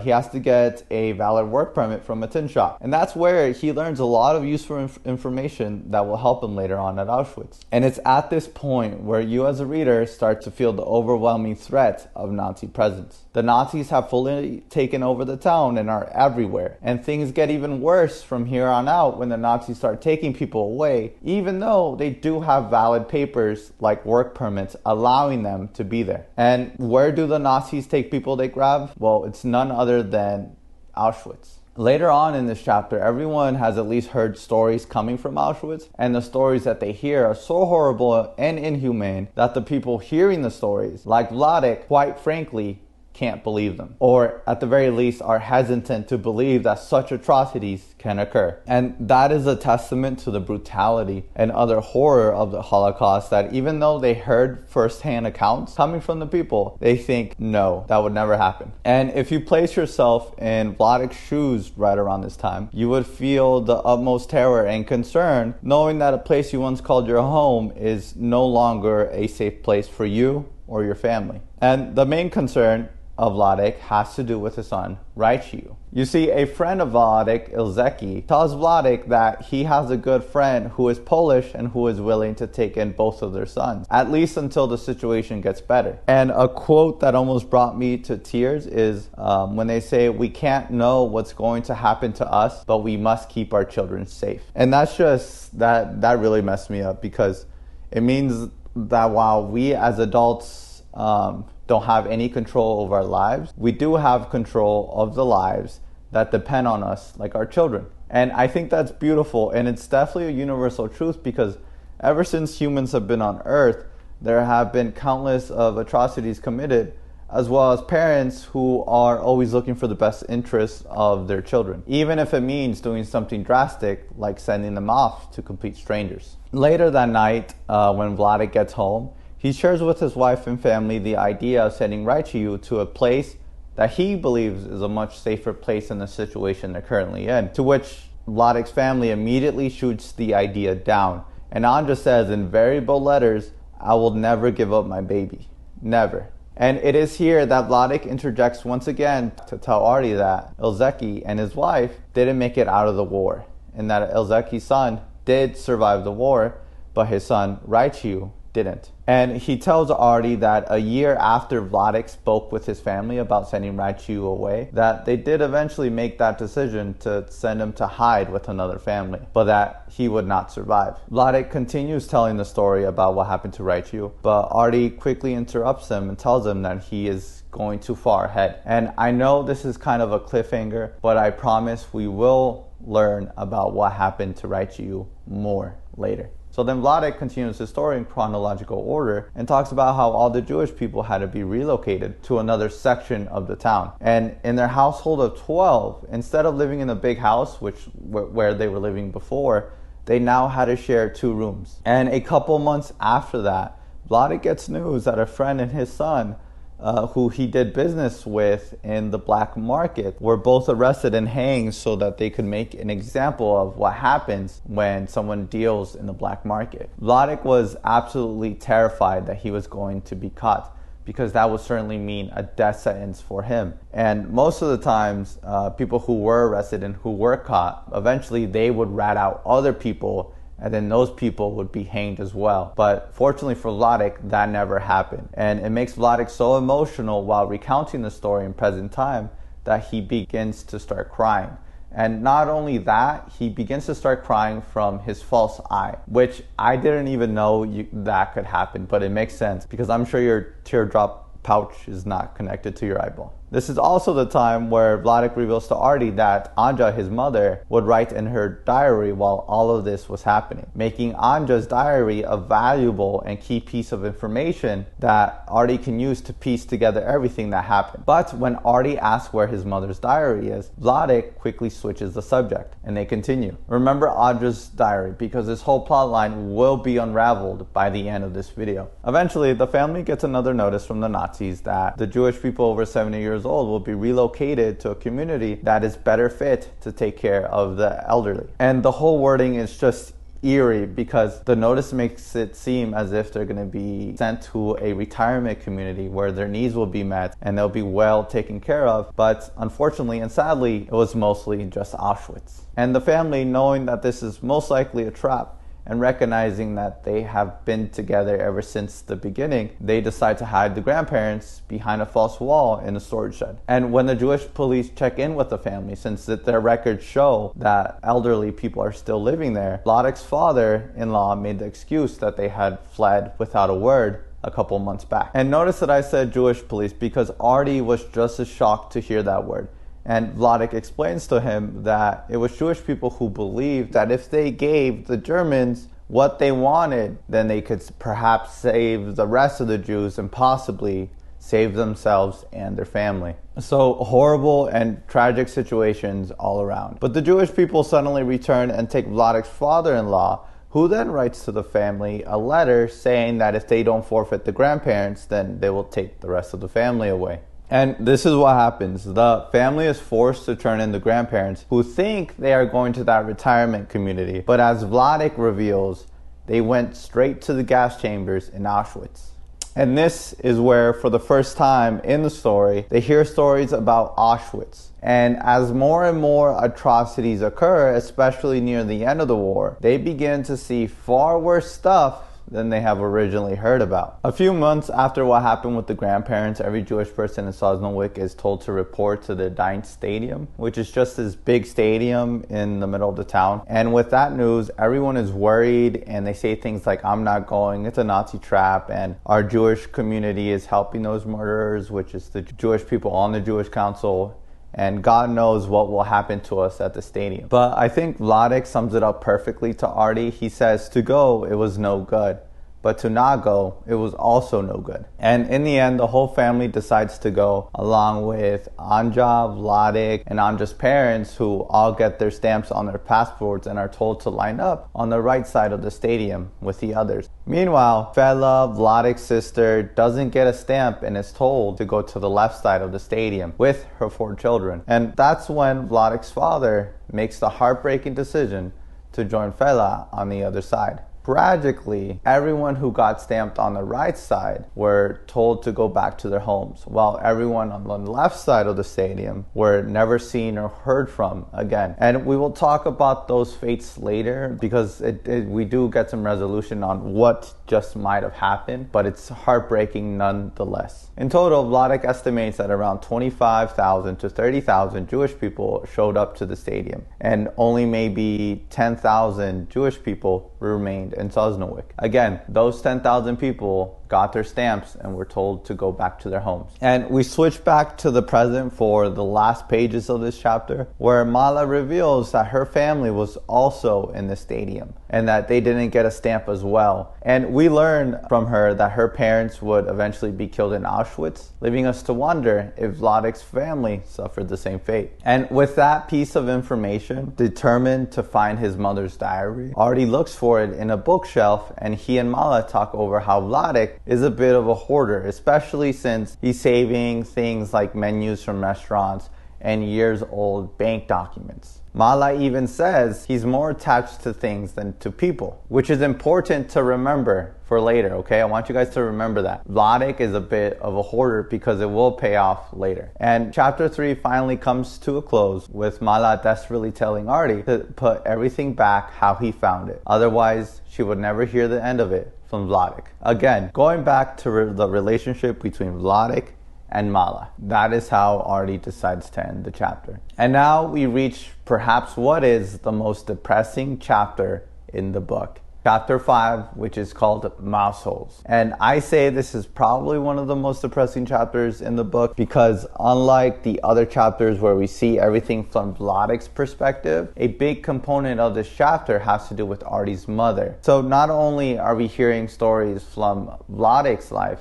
Speaker 1: he has to get a valid work permit from a tin shop. And that's where he learns a lot of useful information that will help him later on at Auschwitz. And it's at this point where you as a reader start to feel the overwhelming threat of Nazi presence. The Nazis have fully taken over the town and are everywhere. And things get even worse from here on out when the Nazis start taking people away, even though they do have valid papers like work permits allowing them to be there. And where do the Nazis take people they grab? Well, it's none other than Auschwitz. Later on in this chapter, everyone has at least heard stories coming from Auschwitz, and the stories that they hear are so horrible and inhumane that the people hearing the stories, like Vladek, quite frankly, can't believe them, or at the very least are hesitant to believe that such atrocities can occur. And that is a testament to the brutality and utter horror of the Holocaust, that even though they heard firsthand accounts coming from the people, they think, no, that would never happen. And if you place yourself in Vladek's shoes right around this time, you would feel the utmost terror and concern knowing that a place you once called your home is no longer a safe place for you or your family. And the main concern of Vladek has to do with his son, Raichu. You see, a friend of Vladek, Ilzeki, tells Vladek that he has a good friend who is Polish and who is willing to take in both of their sons, at least until the situation gets better. And a quote that almost brought me to tears is when they say, we can't know what's going to happen to us, but we must keep our children safe. And that's just, that really messed me up, because it means that while we as adults don't have any control over our lives, we do have control of the lives that depend on us, like our children. And I think that's beautiful, and it's definitely a universal truth, because ever since humans have been on Earth, there have been countless of atrocities committed, as well as parents who are always looking for the best interests of their children, even if it means doing something drastic like sending them off to complete strangers. Later that night, when Vladek gets home, he shares with his wife and family the idea of sending Raichu to a place that he believes is a much safer place in the situation they're currently in, to which Vladek's family immediately shoots the idea down. And Anja says in very bold letters, I will never give up my baby. Never. And it is here that Vladek interjects once again to tell Artie that Ilzeki and his wife didn't make it out of the war, and that Ilzeki's son did survive the war, but his son Raichu didn't. And he tells Artie that a year after Vladek spoke with his family about sending Raichu away, that they did eventually make that decision to send him to hide with another family, but that he would not survive. Vladek continues telling the story about what happened to Raichu, but Artie quickly interrupts him and tells him that he is going too far ahead. And I know this is kind of a cliffhanger, but I promise we will learn about what happened to Raichu more later. So then Vladek continues his story in chronological order and talks about how all the Jewish people had to be relocated to another section of the town. And in their household of 12, instead of living in a big house, where they were living before, they now had to share 2 rooms. And a couple months after that, Vladek gets news that a friend and his son who he did business with in the black market, were both arrested and hanged so that they could make an example of what happens when someone deals in the black market. Vladik was absolutely terrified that he was going to be caught, because that would certainly mean a death sentence for him. And most of the times, people who were arrested and who were caught, eventually they would rat out other people, and then those people would be hanged as well. But fortunately for Vladik, that never happened. And it makes Vladik so emotional while recounting the story in present time that he begins to start crying. And not only that, he begins to start crying from his false eye, which I didn't even know that could happen, but it makes sense because I'm sure your teardrop pouch is not connected to your eyeball. This is also the time where Vladik reveals to Artie that Anja, his mother, would write in her diary while all of this was happening, making Anja's diary a valuable and key piece of information that Artie can use to piece together everything that happened. But when Artie asks where his mother's diary is, Vladik quickly switches the subject, and they continue. Remember Anja's diary, because this whole plot line will be unraveled by the end of this video. Eventually, the family gets another notice from the Nazis that the Jewish people over 70 years old will be relocated to a community that is better fit to take care of the elderly. And the whole wording is just eerie because the notice makes it seem as if they're going to be sent to a retirement community where their needs will be met and they'll be well taken care of. But unfortunately and sadly, it was mostly just Auschwitz. And the family, knowing that this is most likely a trap, and recognizing that they have been together ever since the beginning, they decide to hide the grandparents behind a false wall in a storage shed. And when the Jewish police check in with the family, since their records show that elderly people are still living there, Vladik's father-in-law made the excuse that they had fled without a word a couple months back. And notice that I said Jewish police because Artie was just as shocked to hear that word. And Vladik explains to him that it was Jewish people who believed that if they gave the Germans what they wanted, then they could perhaps save the rest of the Jews and possibly save themselves and their family. So horrible and tragic situations all around. But the Jewish people suddenly return and take Vladik's father-in-law, who then writes to the family a letter saying that if they don't forfeit the grandparents, then they will take the rest of the family away. And this is what happens. The family is forced to turn in the grandparents who think they are going to that retirement community. But as Vladik reveals, they went straight to the gas chambers in Auschwitz. And this is where, for the first time in the story, they hear stories about Auschwitz. And as more and more atrocities occur, especially near the end of the war, they begin to see far worse stuff than they have originally heard about. A few months after what happened with the grandparents, every Jewish person in Sosnowiec is told to report to the Dindt Stadium, which is just this big stadium in the middle of the town. And with that news, everyone is worried and they say things like, "I'm not going, it's a Nazi trap," and our Jewish community is helping those murderers, which is the Jewish people on the Jewish Council. And God knows what will happen to us at the stadium. But I think Vladik sums it up perfectly to Artie. He says, to go, it was no good. But to not go, it was also no good. And in the end, the whole family decides to go, along with Anja, Vladik, and Anja's parents, who all get their stamps on their passports and are told to line up on the right side of the stadium with the others. Meanwhile, Fela, Vladik's sister, doesn't get a stamp and is told to go to the left side of the stadium with her 4 children. And that's when Vladik's father makes the heartbreaking decision to join Fela on the other side. Tragically, everyone who got stamped on the right side were told to go back to their homes, while everyone on the left side of the stadium were never seen or heard from again. And we will talk about those fates later because we do get some resolution on what just might have happened, but it's heartbreaking nonetheless. In total, Vladik estimates that around 25,000 to 30,000 Jewish people showed up to the stadium, and only maybe 10,000 Jewish people remained in Sosnowiec. Again, those 10,000 people got their stamps and were told to go back to their homes. And we switch back to the present for the last pages of this chapter, where Mala reveals that her family was also in the stadium and that they didn't get a stamp as well. And we learn from her that her parents would eventually be killed in Auschwitz, leaving us to wonder if Vladik's family suffered the same fate. And with that piece of information, determined to find his mother's diary, Artie looks for it in a bookshelf, and he and Mala talk over how Vladik is a bit of a hoarder, especially since he's saving things like menus from restaurants and years old bank documents. Mala even says he's more attached to things than to people, which is important to remember for later, okay? I want you guys to remember that. Vladek is a bit of a hoarder because it will pay off later. And chapter 3 finally comes to a close with Mala desperately telling Artie to put everything back how he found it. Otherwise, she would never hear the end of it from Vladek. Again, going back to the relationship between Vladek and Mala. That is how Artie decides to end the chapter. And now we reach perhaps what is the most depressing chapter in the book. Chapter 5, which is called Mouse Holes. And I say this is probably one of the most depressing chapters in the book because unlike the other chapters where we see everything from Vladek's perspective, a big component of this chapter has to do with Artie's mother. So not only are we hearing stories from Vladek's life,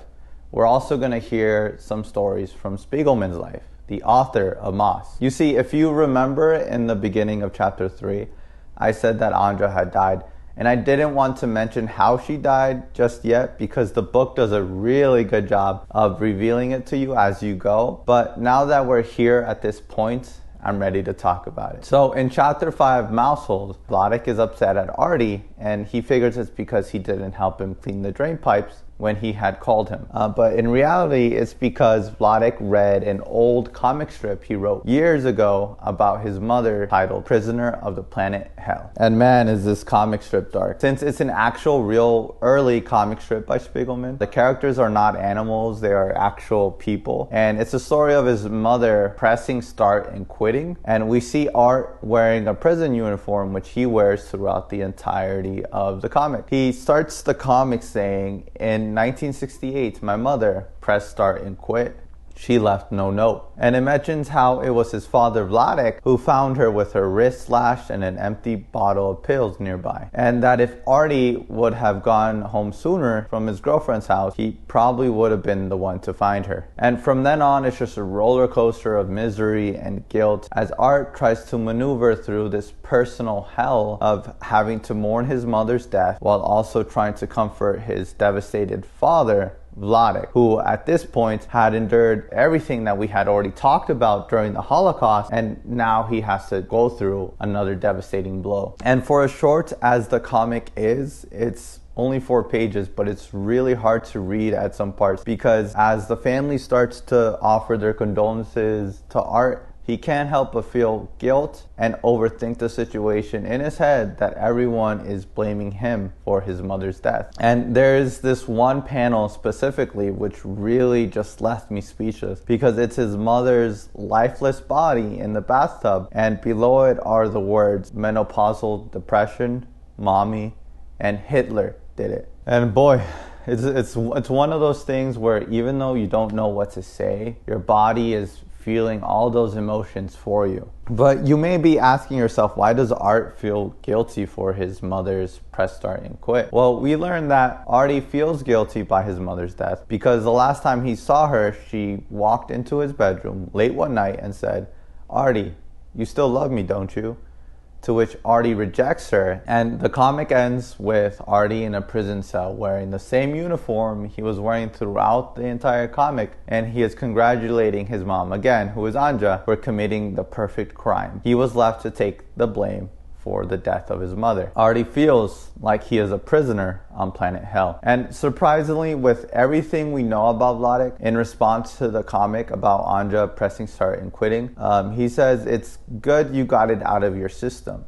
Speaker 1: we're also going to hear some stories from Spiegelman's life, the author of Moss. You see, if you remember in the beginning of chapter 3, I said that Anja had died, and I didn't want to mention how she died just yet because the book does a really good job of revealing it to you as you go. But now that we're here at this point, I'm ready to talk about it. So in chapter 5, Mouse Holes, Vladek is upset at Artie, and he figures it's because he didn't help him clean the drain pipes when he had called him. But in reality, it's because Vladek read an old comic strip he wrote years ago about his mother titled Prisoner of the Planet Hell. And man, is this comic strip dark. Since it's an actual real early comic strip by Spiegelman, the characters are not animals, they are actual people. And it's a story of his mother pressing start and quitting. And we see Art wearing a prison uniform, which he wears throughout the entirety of the comic. He starts the comic saying, in 1968, my mother pressed start and quit. She left no note. And it mentions how it was his father Vladek who found her with her wrist slashed and an empty bottle of pills nearby. And that if Artie would have gone home sooner from his girlfriend's house, he probably would have been the one to find her. And from then on, it's just a roller coaster of misery and guilt as Art tries to maneuver through this personal hell of having to mourn his mother's death while also trying to comfort his devastated father, Vladek, who at this point had endured everything that we had already talked about during the Holocaust, and now he has to go through another devastating blow. And for as short as the comic is, it's only 4 pages, but it's really hard to read at some parts because as the family starts to offer their condolences to Art, he can't help but feel guilt and overthink the situation in his head that everyone is blaming him for his mother's death. And there's this one panel specifically which really just left me speechless because it's his mother's lifeless body in the bathtub, and below it are the words menopausal depression, mommy, and Hitler did it. And boy, it's one of those things where even though you don't know what to say, your body is feeling all those emotions for you. But you may be asking yourself, why does Art feel guilty for his mother's press start and quit? Well, we learned that Artie feels guilty by his mother's death because the last time he saw her, she walked into his bedroom late one night and said, "Artie, you still love me, don't you?" To which Artie rejects her, and the comic ends with Artie in a prison cell wearing the same uniform he was wearing throughout the entire comic, and he is congratulating his mom again, who is Anja, for committing the perfect crime. He was left to take the blame for the death of his mother. Artie feels like he is a prisoner on planet Hell. And surprisingly, with everything we know about Vladek, in response to the comic about Anja pressing start and quitting, he says, "It's good you got it out of your system."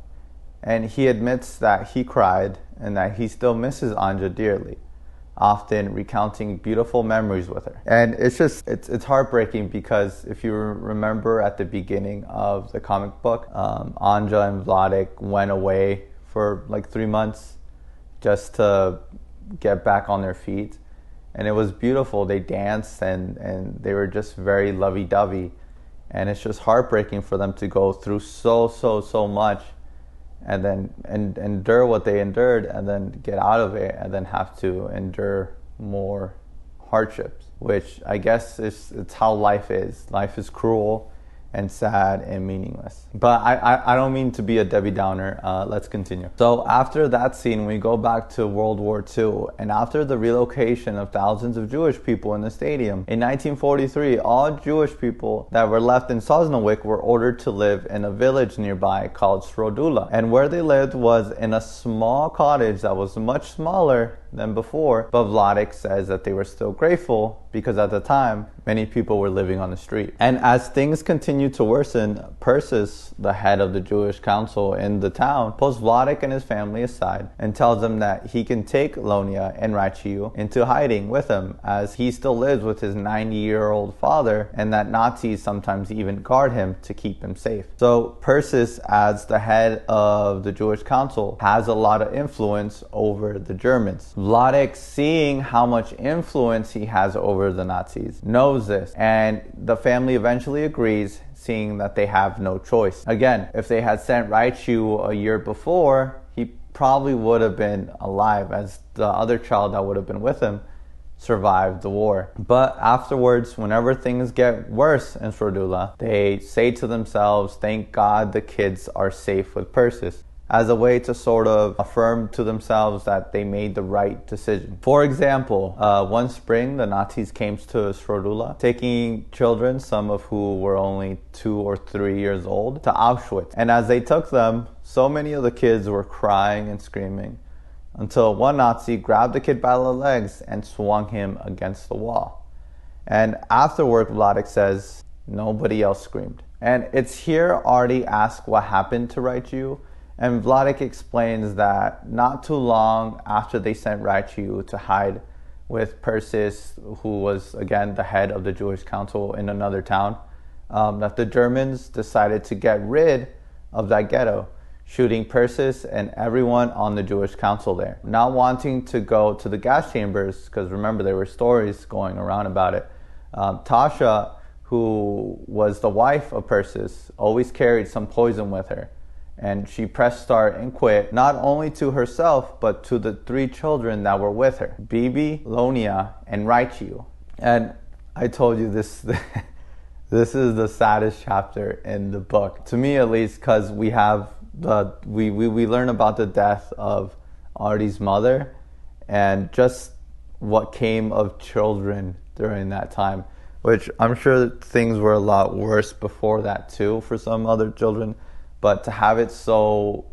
Speaker 1: And he admits that he cried and that he still misses Anja dearly, often recounting beautiful memories with her. And it's heartbreaking because if you remember at the beginning of the comic book, Anja and Vladek went away for like 3 months just to get back on their feet. And it was beautiful. They danced and they were just very lovey-dovey. And it's just heartbreaking for them to go through so much and then endure what they endured and then get out of it and then have to endure more hardships, which I guess it's how life is. Life is cruel, and sad and meaningless. But I don't mean to be a Debbie Downer. Let's continue. So after that scene, we go back to World War II, and after the relocation of thousands of Jewish people in the stadium, in 1943, all Jewish people that were left in Sosnowiec were ordered to live in a village nearby called Srodula. And where they lived was in a small cottage that was much smaller than before, but Vladek says that they were still grateful because at the time, many people were living on the street. And as things continued to worsen, Persis, the head of the Jewish council in the town, pulls Vladek and his family aside and tells them that he can take Lonia and Raichiu into hiding with him, as he still lives with his 90-year-old father, and that Nazis sometimes even guard him to keep him safe. So Persis, as the head of the Jewish council, has a lot of influence over the Germans. Vladek, seeing how much influence he has over the Nazis, knows this, and the family eventually agrees, seeing that they have no choice. Again, if they had sent Raichiu a year before, he probably would have been alive, as the other child that would have been with him survived the war. But afterwards, whenever things get worse in Srodula, they say to themselves, thank God the kids are safe with Persis, as a way to sort of affirm to themselves that they made the right decision. For example, one spring, the Nazis came to Srodula, taking children, some of who were only 2 or 3 years old, to Auschwitz. And as they took them, so many of the kids were crying and screaming, until one Nazi grabbed the kid by the legs and swung him against the wall. And afterward, Vladek says, nobody else screamed. And it's here Artie asks what happened to Raichiu, and Vladek explains that not too long after they sent Raichiu to hide with Persis, who was again the head of the Jewish council in another town, that the Germans decided to get rid of that ghetto, shooting Persis and everyone on the Jewish council there. Not wanting to go to the gas chambers, because remember there were stories going around about it, Tasha, who was the wife of Persis, always carried some poison with her. And she pressed start and quit, not only to herself, but to the 3 children that were with her, Bibi, Lonia, and Raichiu. And I told you this, this is the saddest chapter in the book, to me at least, because we learn about the death of Artie's mother and just what came of children during that time, which I'm sure things were a lot worse before that too for some other children. But to have it so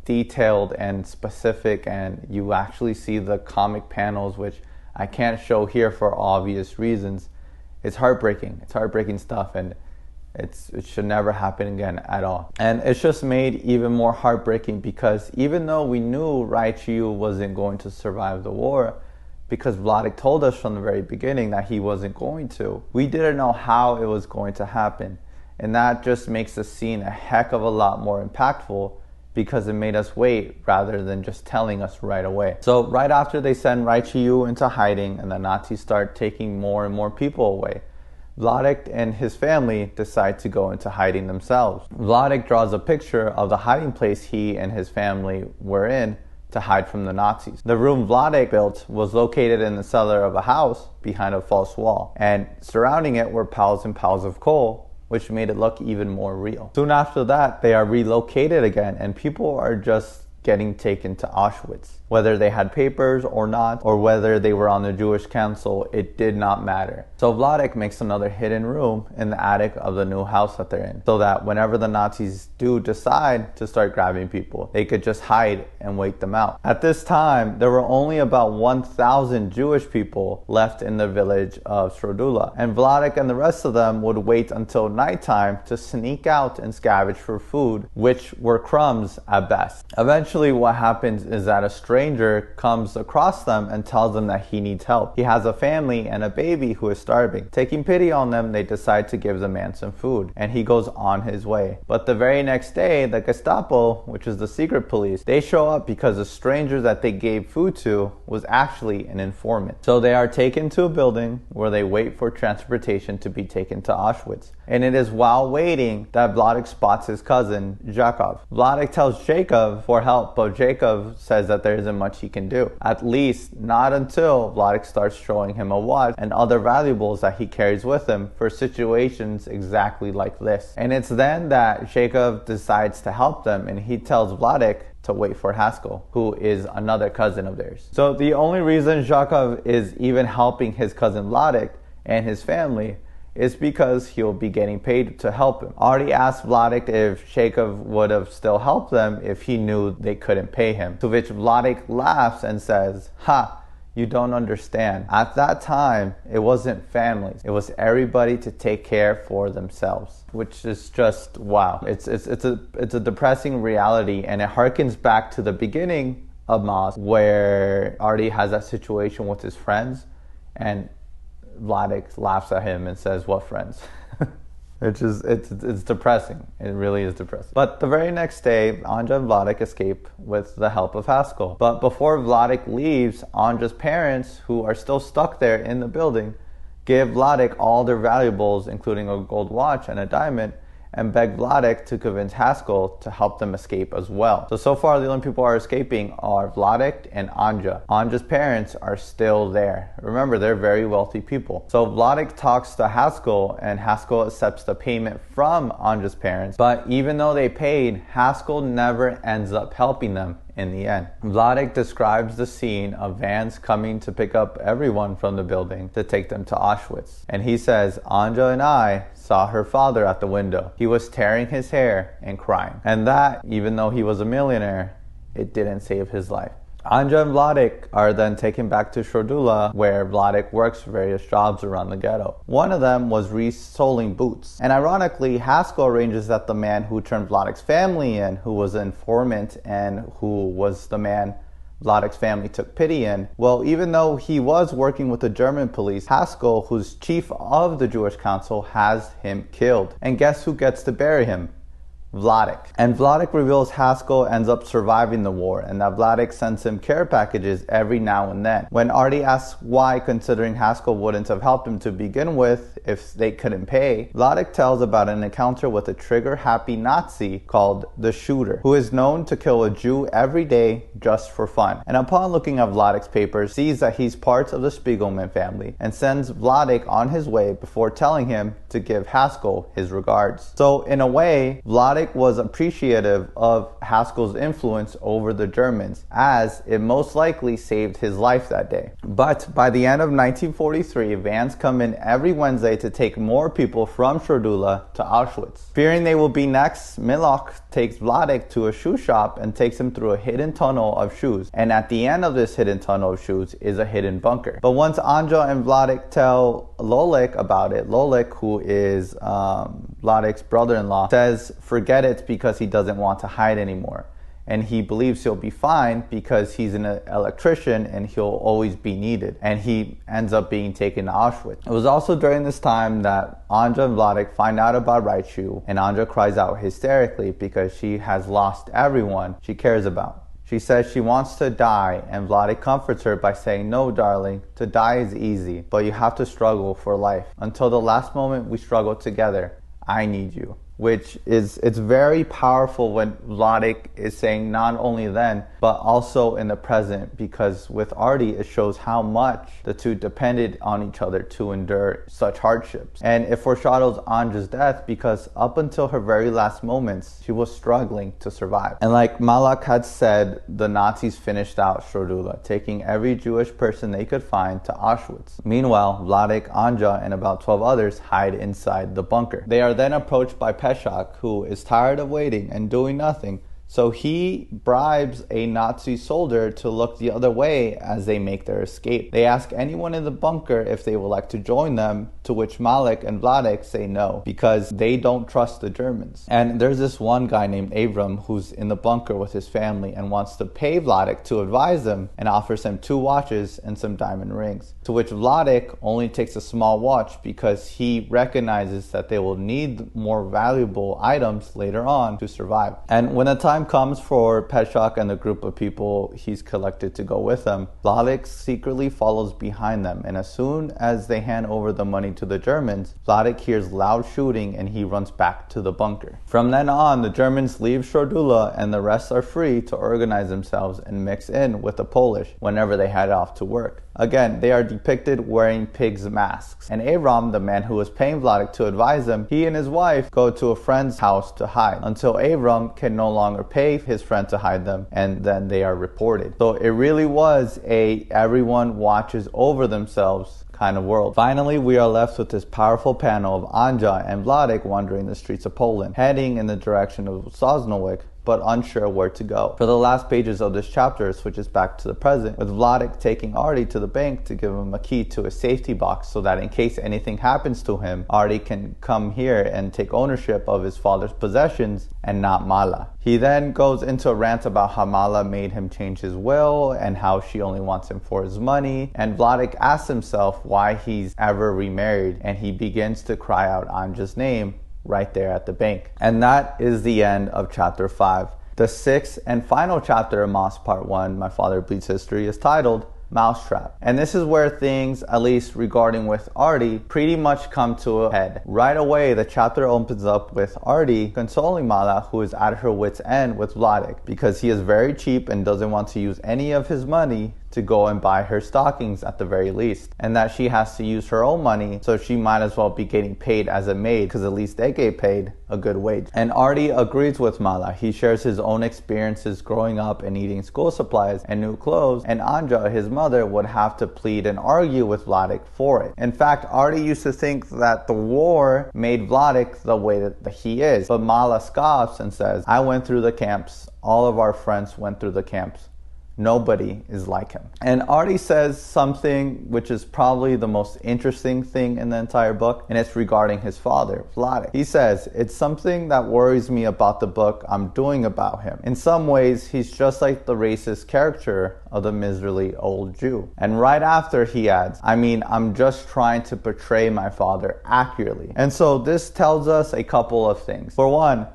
Speaker 1: detailed and specific, and you actually see the comic panels, which I can't show here for obvious reasons, it's heartbreaking. It's heartbreaking stuff, and it should never happen again at all. And it's just made even more heartbreaking because even though we knew Raichiu wasn't going to survive the war, because Vladek told us from the very beginning that he wasn't going to, we didn't know how it was going to happen. And that just makes the scene a heck of a lot more impactful because it made us wait rather than just telling us right away. So right after they send Raichiu into hiding and the Nazis start taking more and more people away, Vladek and his family decide to go into hiding themselves. Vladek draws a picture of the hiding place he and his family were in to hide from the Nazis. The room Vladek built was located in the cellar of a house behind a false wall, and surrounding it were piles and piles of coal, which made it look even more real. Soon after that, they are relocated again, and people are just getting taken to Auschwitz. Whether they had papers or not, or whether they were on the Jewish council, it did not matter. So Vladek makes another hidden room in the attic of the new house that they're in, so that whenever the Nazis do decide to start grabbing people, they could just hide and wait them out. At this time, there were only about 1,000 Jewish people left in the village of Srodula, and Vladek and the rest of them would wait until nighttime to sneak out and scavenge for food, which were crumbs at best. Eventually, what happens is that a stranger comes across them and tells them that he needs help. He has a family and a baby who is starving. Taking pity on them, they decide to give the man some food, and he goes on his way. But the very next day, the Gestapo, which is the secret police, they show up because the stranger that they gave food to was actually an informant. So they are taken to a building where they wait for transportation to be taken to Auschwitz. And it is while waiting that Vladek spots his cousin, Jakov. Vladek tells Jacob for help, but Jacob says that there isn't much he can do. At least not until Vladek starts showing him a watch and other valuables that he carries with him for situations exactly like this. And it's then that Jacob decides to help them, and he tells Vladek to wait for Haskell, who is another cousin of theirs. So the only reason Jakov is even helping his cousin Vladek and his family is because he'll be getting paid to help him. Artie asked Vladek if Jacob would have still helped them if he knew they couldn't pay him, to which Vladek laughs and says, "Ha! You don't understand. At that time, it wasn't families. It was everybody to take care for themselves," which is just wow. It's a depressing reality, and it harkens back to the beginning of Moss, where Artie has that situation with his friends, and Vladek laughs at him and says, "What friends?" It's depressing. It really is depressing. But the very next day, Anja and Vladek escape with the help of Haskell. But before Vladek leaves, Anja's parents, who are still stuck there in the building, give Vladek all their valuables, including a gold watch and a diamond, and beg Vladek to convince Haskell to help them escape as well. So far, the only people who are escaping are Vladek and Anja. Anja's parents are still there. Remember, they're very wealthy people. So Vladek talks to Haskell, and Haskell accepts the payment from Anja's parents. But even though they paid, Haskell never ends up helping them in the end. Vladek describes the scene of vans coming to pick up everyone from the building to take them to Auschwitz. And he says, "Anja and I saw her father at the window. He was tearing his hair and crying." And that, even though he was a millionaire, it didn't save his life. Anja and Vladek are then taken back to Shordula, where Vladek works various jobs around the ghetto. One of them was resoling boots. And ironically, Haskell arranges that the man who turned Vladek's family in, who was an informant and who was the man Vladek's family took pity in, well, even though he was working with the German police, Haskell, who's chief of the Jewish Council, has him killed. And guess who gets to bury him? Vladek. And Vladek reveals Haskell ends up surviving the war, and that Vladek sends him care packages every now and then. When Artie asks why, considering Haskell wouldn't have helped him to begin with if they couldn't pay, Vladek tells about an encounter with a trigger-happy Nazi called the Shooter, who is known to kill a Jew every day just for fun. And upon looking at Vladek's papers, sees that he's part of the Spiegelman family, and sends Vladek on his way before telling him to give Haskell his regards. So in a way, Vladek was appreciative of Haskell's influence over the Germans, as it most likely saved his life that day. But by the end of 1943, vans come in every Wednesday to take more people from Shordula to Auschwitz. Fearing they will be next, Milok takes Vladek to a shoe shop and takes him through a hidden tunnel of shoes. And at the end of this hidden tunnel of shoes is a hidden bunker. But once Anja and Vladek tell Lolek about it, Lolek, who is Vladek's brother-in-law, says forget it because he doesn't want to hide anymore. And he believes he'll be fine because he's an electrician and he'll always be needed. And he ends up being taken to Auschwitz. It was also during this time that Anja and Vladek find out about Raichu, and Anja cries out hysterically because she has lost everyone she cares about. She says she wants to die, and Vladek comforts her by saying, "No, darling, to die is easy, but you have to struggle for life. Until the last moment we struggle together, I need you." Which is, it's very powerful when Vladek is saying not only then, but also in the present, because with Artie, it shows how much the two depended on each other to endure such hardships. And it foreshadows Anja's death because up until her very last moments, she was struggling to survive. And like Malak had said, the Nazis finished out Shordula, taking every Jewish person they could find to Auschwitz. Meanwhile, Vladek, Anja, and about 12 others hide inside the bunker. They are then approached by Peshak, who is tired of waiting and doing nothing, so he bribes a Nazi soldier to look the other way as they make their escape. They ask anyone in the bunker if they would like to join them, to which Malek and Vladek say no, because they don't trust the Germans. And there's this one guy named Avram who's in the bunker with his family and wants to pay Vladek to advise them, and offers him 2 watches and some diamond rings, to which Vladek only takes a small watch because he recognizes that they will need more valuable items later on to survive. And when the time time comes for Peshach and the group of people he's collected to go with him, Vladek secretly follows behind them, and as soon as they hand over the money to the Germans, Vladek hears loud shooting and he runs back to the bunker. From then on, the Germans leave Shordula and the rest are free to organize themselves and mix in with the Polish whenever they head off to work. Again, they are depicted wearing pigs' masks. And Avram, the man who was paying Vladek to advise him, he and his wife go to a friend's house to hide until Avram can no longer pay his friend to hide them, and then they are reported. So it really was a everyone watches over themselves kind of world. Finally, we are left with this powerful panel of Anja and Vladek wandering the streets of Poland, heading in the direction of Sosnowiec, but unsure where to go. For the last pages of this chapter, it switches back to the present, with Vladek taking Artie to the bank to give him a key to a safety box so that in case anything happens to him, Artie can come here and take ownership of his father's possessions and not Mala. He then goes into a rant about how Mala made him change his will and how she only wants him for his money, and Vladek asks himself why he's ever remarried, and he begins to cry out Anja's name right there at the bank. And that is the end of chapter 5. The sixth and final chapter of Moss Part 1, My Father Bleeds History, is titled Mousetrap. And this is where things, at least regarding with Artie, pretty much come to a head. Right away, the chapter opens up with Artie consoling Mala, who is at her wit's end with Vladek, because he is very cheap and doesn't want to use any of his money to go and buy her stockings at the very least, and that she has to use her own money, so she might as well be getting paid as a maid, because at least they get paid a good wage. And Artie agrees with Mala. He shares his own experiences growing up and eating school supplies and new clothes, and Anja, his mother, would have to plead and argue with Vladek for it. In fact, Artie used to think that the war made Vladek the way that he is, but Mala scoffs and says, I went through the camps, all of our friends went through the camps. Nobody is like him. And Artie says something which is probably the most interesting thing in the entire book, and it's regarding his father, Vladek. He says, it's something that worries me about the book I'm doing about him. In some ways, he's just like the racist character of the miserly old Jew. And right after he adds, I'm just trying to portray my father accurately. And so this tells us a couple of things. For one,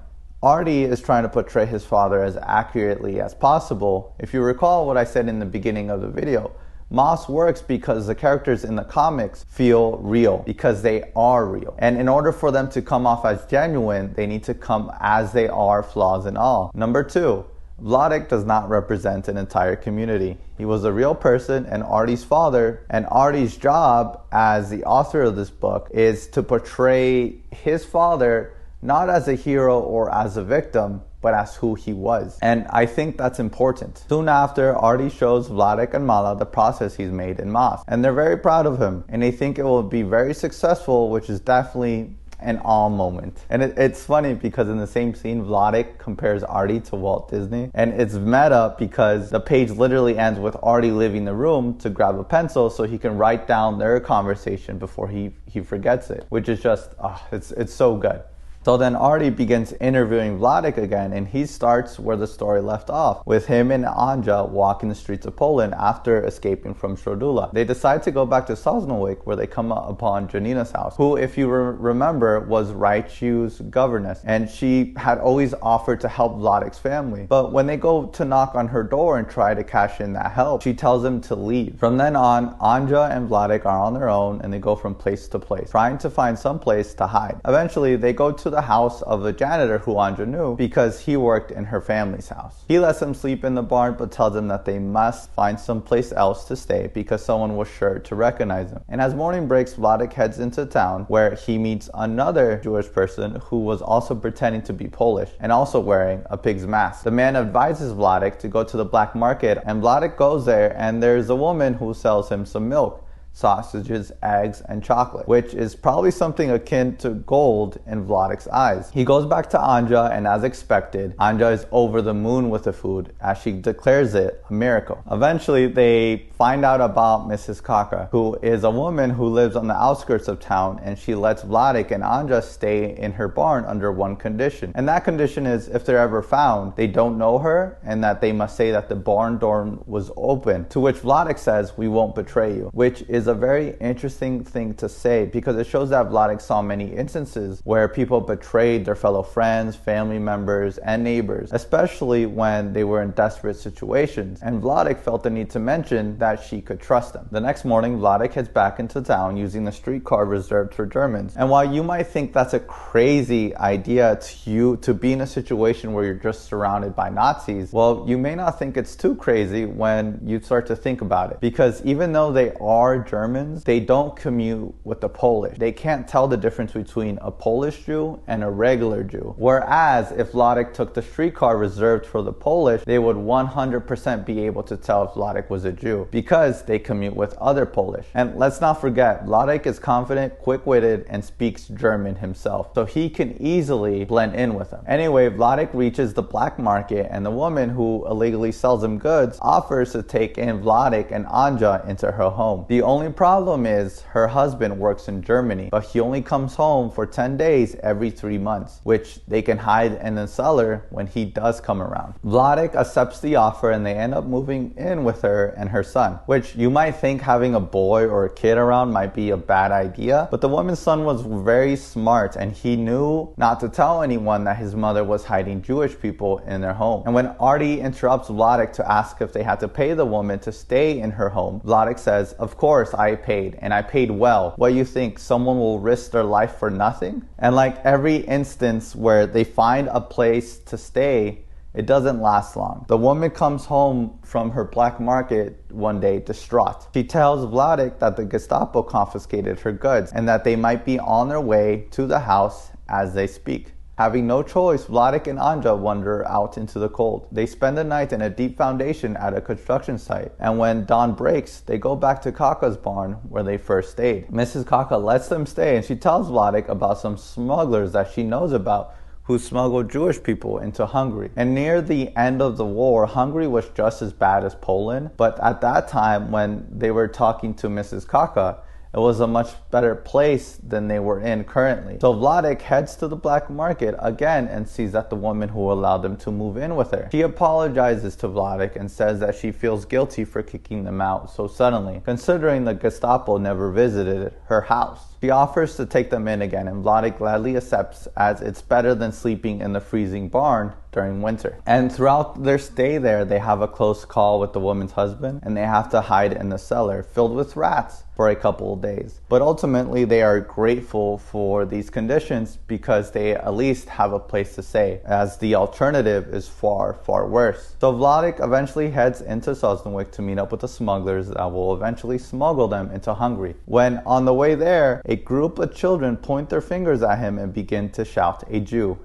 Speaker 1: Artie is trying to portray his father as accurately as possible. If you recall what I said in the beginning of the video, Moss works because the characters in the comics feel real, because they are real. And in order for them to come off as genuine, they need to come as they are, flaws and all. Number two, Vladek does not represent an entire community. He was a real person and Artie's father, and Artie's job as the author of this book is to portray his father not as a hero or as a victim, but as who he was. And I think that's important. Soon after, Artie shows Vladek and Mala the process he's made in Moss, and they're very proud of him, and they think it will be very successful, which is definitely an awe moment. And it's funny because in the same scene, Vladek compares Artie to Walt Disney, and it's meta because the page literally ends with Artie leaving the room to grab a pencil so he can write down their conversation before he forgets it, which is just, it's so good. So then Artie begins interviewing Vladek again, and he starts where the story left off, with him and Anja walking the streets of Poland after escaping from Shordula. They decide to go back to Sosnowiec, where they come upon Janina's house, who, if you remember, was Raichu's governess, and she had always offered to help Vladek's family. But when they go to knock on her door and try to cash in that help, she tells them to leave. From then on, Anja and Vladek are on their own, and they go from place to place, trying to find some place to hide. Eventually, they go to the house of a janitor who Anja knew because he worked in her family's house. He lets them sleep in the barn, but tells them that they must find someplace else to stay because someone was sure to recognize them. And as morning breaks, Vladek heads into town where he meets another Jewish person who was also pretending to be Polish and also wearing a pig's mask. The man advises Vladek to go to the black market, and Vladek goes there, and there's a woman who sells him some milk, sausages, eggs, and chocolate, which is probably something akin to gold in Vladek's eyes. He goes back to Anja, and as expected, Anja is over the moon with the food, as she declares it a miracle. Eventually, they find out about Mrs. Kaka, who is a woman who lives on the outskirts of town, and she lets Vladek and Anja stay in her barn under one condition. And that condition is, if they're ever found, they don't know her, and that they must say that the barn door was open, to which Vladek says, "We won't betray you," which is is a very interesting thing to say because it shows that Vladik saw many instances where people betrayed their fellow friends, family members, and neighbors, especially when they were in desperate situations, and Vladik felt the need to mention that she could trust them. The next morning, Vladik heads back into town using the streetcar reserved for Germans. And while you might think that's a crazy idea to be in a situation where you're just surrounded by Nazis, well, you may not think it's too crazy when you start to think about it. Because even though they are Germans, they don't commute with the Polish. They can't tell the difference between a Polish Jew and a regular Jew. Whereas if Vladik took the streetcar reserved for the Polish, they would 100% be able to tell if Vladik was a Jew because they commute with other Polish. And let's not forget, Vladik is confident, quick-witted, and speaks German himself, so he can easily blend in with them. Anyway, Vladik reaches the black market, and the woman who illegally sells him goods offers to take in Vladik and Anja into her home. The only problem is her husband works in Germany, but he only comes home for 10 days every 3 months, which they can hide in the cellar when he does come around. Vladik accepts the offer and they end up moving in with her and her son, which you might think having a boy or a kid around might be a bad idea, but the woman's son was very smart and he knew not to tell anyone that his mother was hiding Jewish people in their home. And when Artie interrupts Vladik to ask if they had to pay the woman to stay in her home, Vladik says, "Of course I paid, and I paid well. What, you think someone will risk their life for nothing?" And like every instance where they find a place to stay, it doesn't last long. The woman comes home from her black market one day distraught. She tells Vladik that the Gestapo confiscated her goods and that they might be on their way to the house as they speak. Having no choice, Vladik and Anja wander out into the cold. They spend the night in a deep foundation at a construction site, and when dawn breaks, they go back to Kaka's barn where they first stayed. Mrs. Kaka lets them stay, and she tells Vladik about some smugglers that she knows about who smuggled Jewish people into Hungary. And near the end of the war, Hungary was just as bad as Poland, but at that time when they were talking to Mrs. Kaka, it was a much better place than they were in currently. So Vladik heads to the black market again and sees that the woman who allowed them to move in with her. She apologizes to Vladik and says that she feels guilty for kicking them out so suddenly, considering the Gestapo never visited her house. She offers to take them in again, and Vladik gladly accepts, as it's better than sleeping in the freezing barn during winter. And throughout their stay there, they have a close call with the woman's husband, and they have to hide in the cellar filled with rats for a couple of days. But ultimately, they are grateful for these conditions because they at least have a place to stay, as the alternative is far, far worse. So Vladik eventually heads into Sosnowiec to meet up with the smugglers that will eventually smuggle them into Hungary. When on the way there, a group of children point their fingers at him and begin to shout, a Jew,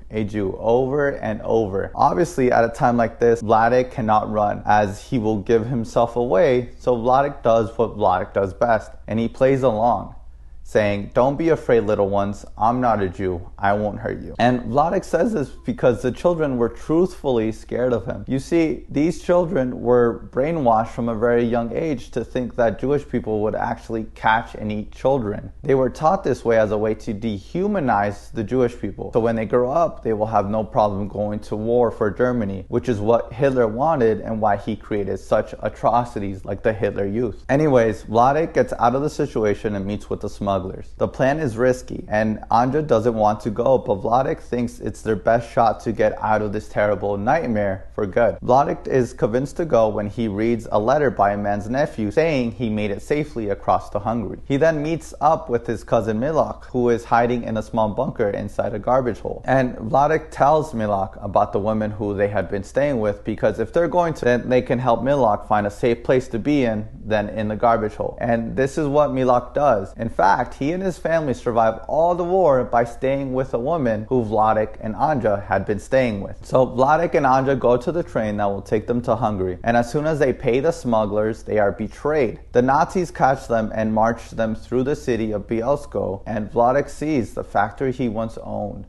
Speaker 1: over and over. Obviously, at a time like this, Vladik cannot run, as he will give himself away, so Vladik does what Vladik does best, and he plays along, saying, "Don't be afraid, little ones. I'm not a Jew. I won't hurt you." And Vladik says this because the children were truthfully scared of him. You see, these children were brainwashed from a very young age to think that Jewish people would actually catch and eat children. They were taught this way as a way to dehumanize the Jewish people. So when they grow up, they will have no problem going to war for Germany, which is what Hitler wanted and why he created such atrocities like the Hitler Youth. Anyways, Vladik gets out of the situation and meets with the smugglers. The plan is risky, and Anja doesn't want to go, but Vladik thinks it's their best shot to get out of this terrible nightmare for good. Vladik is convinced to go when he reads a letter by a man's nephew saying he made it safely across to Hungary. He then meets up with his cousin Milak, who is hiding in a small bunker inside a garbage hole. And Vladik tells Milak about the woman who they had been staying with, because if they're going to, then they can help Milak find a safe place to be in than in the garbage hole. And this is what Milak does. In fact, he and his family survived all the war by staying with a woman who Vladik and Anja had been staying with. So Vladik and Anja go to the train that will take them to Hungary, and as soon as they pay the smugglers, they are betrayed. The Nazis catch them and march them through the city of Bielsko, and Vladik sees the factory he once owned,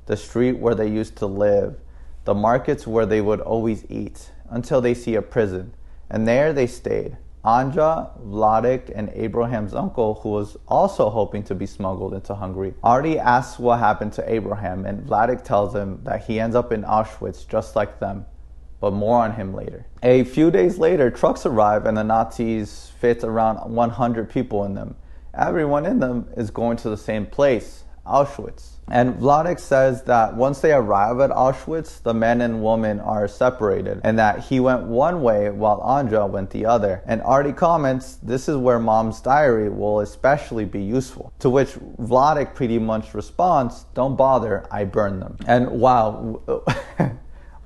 Speaker 1: the street where they used to live, the markets where they would always eat, until they see a prison, and there they stayed. Anja, Vladik, and Abraham's uncle, who was also hoping to be smuggled into Hungary. Artie asks what happened to Abraham, and Vladik tells him that he ends up in Auschwitz just like them. but more on him later. A few days later, trucks arrive and the Nazis fit around 100 people in them. Everyone in them is going to the same place, Auschwitz. And Vladek says that once they arrive at Auschwitz, the men and women are separated, and that he went one way while Anja went the other. And Artie comments, this is where mom's diary will especially be useful. To which Vladek pretty much responds, don't bother, I burned them. And wow,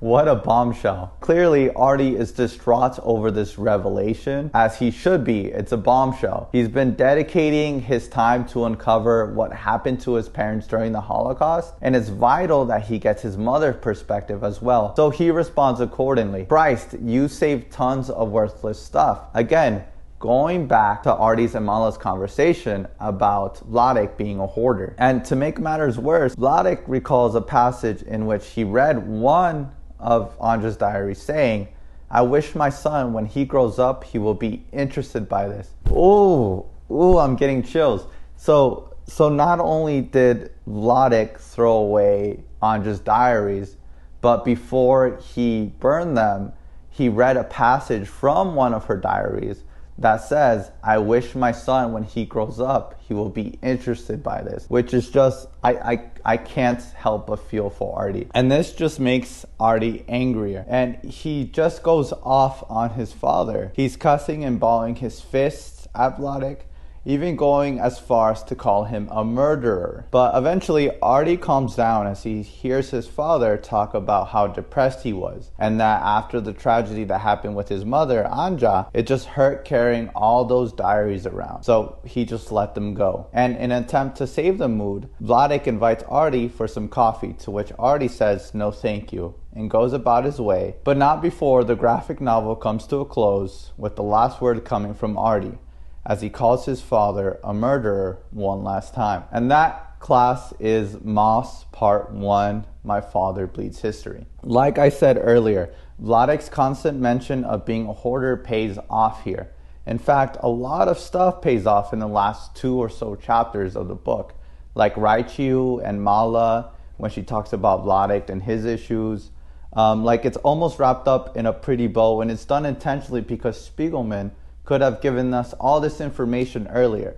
Speaker 1: what a bombshell. Clearly, Artie is distraught over this revelation, as he should be. It's a bombshell. He's been dedicating his time to uncover what happened to his parents during the Holocaust, and it's vital that he gets his mother's perspective as well. So he responds accordingly. Christ, you saved tons of worthless stuff. Again, going back to Artie's and Mala's conversation about Vladek being a hoarder. And to make matters worse, Vladek recalls a passage in which he read one of Anja's diary saying, I wish my son, when he grows up, he will be interested by this. Ooh, I'm getting chills. So not only did Vladek throw away Anja's diaries, but before he burned them, he read a passage from one of her diaries that says, I wish my son, when he grows up, he will be interested by this. Which is just, I can't help but feel for Artie. And this just makes Artie angrier. And he just goes off on his father. He's cussing and balling his fists at Vladek, even going as far as to call him a murderer. But eventually, Artie calms down as he hears his father talk about how depressed he was, and that after the tragedy that happened with his mother, Anja, it just hurt carrying all those diaries around. So he just let them go. And in an attempt to save the mood, Vladek invites Artie for some coffee, to which Artie says no thank you, and goes about his way, but not before the graphic novel comes to a close with the last word coming from Artie, as he calls his father a murderer one last time. And that, class, is Moss Part 1, My Father Bleeds History. Like I said earlier, Vladek's constant mention of being a hoarder pays off here. In fact, a lot of stuff pays off in the last 2 or so chapters of the book, like Raichu and Mala, when she talks about Vladek and his issues. Like it's almost wrapped up in a pretty bow, and it's done intentionally because Spiegelman could have given us all this information earlier,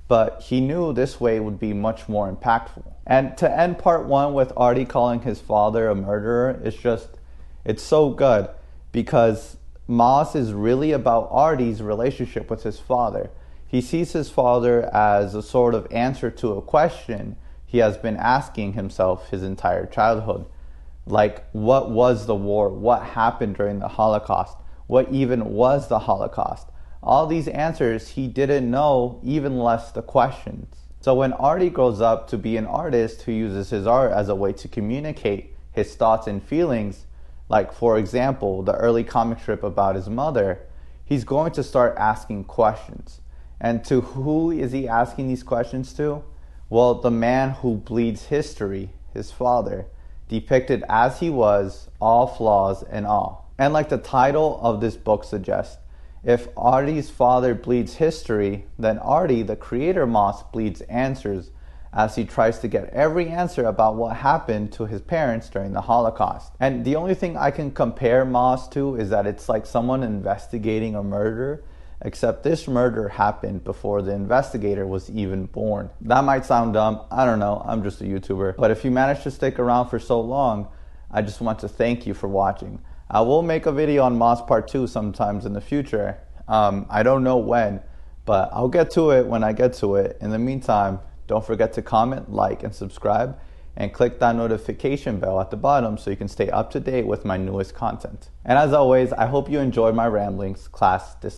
Speaker 1: but he knew this way would be much more impactful. And to end part 1 with Artie calling his father a murderer is just, it's so good, because Moss is really about Artie's relationship with his father. He sees his father as a sort of answer to a question he has been asking himself his entire childhood. Like, what was the war? What happened during the Holocaust? What even was the Holocaust? All these answers he didn't know, even less the questions. So when Artie grows up to be an artist who uses his art as a way to communicate his thoughts and feelings, like for example, the early comic strip about his mother, he's going to start asking questions. And to who is he asking these questions to? Well, the man who bleeds history, his father, depicted as he was, all flaws and all. And like the title of this book suggests, if Artie's father bleeds history, then Artie, the creator Moss, bleeds answers as he tries to get every answer about what happened to his parents during the Holocaust. And the only thing I can compare Moss to is that it's like someone investigating a murder, except this murder happened before the investigator was even born. That might sound dumb, I don't know, I'm just a YouTuber. But if you managed to stick around for so long, I just want to thank you for watching. I will make a video on Moss Part 2 sometimes in the future. I don't know when, but I'll get to it when I get to it. In the meantime, don't forget to comment, like, and subscribe, and click that notification bell at the bottom so you can stay up to date with my newest content. And as always, I hope you enjoyed my ramblings. Class dismissed.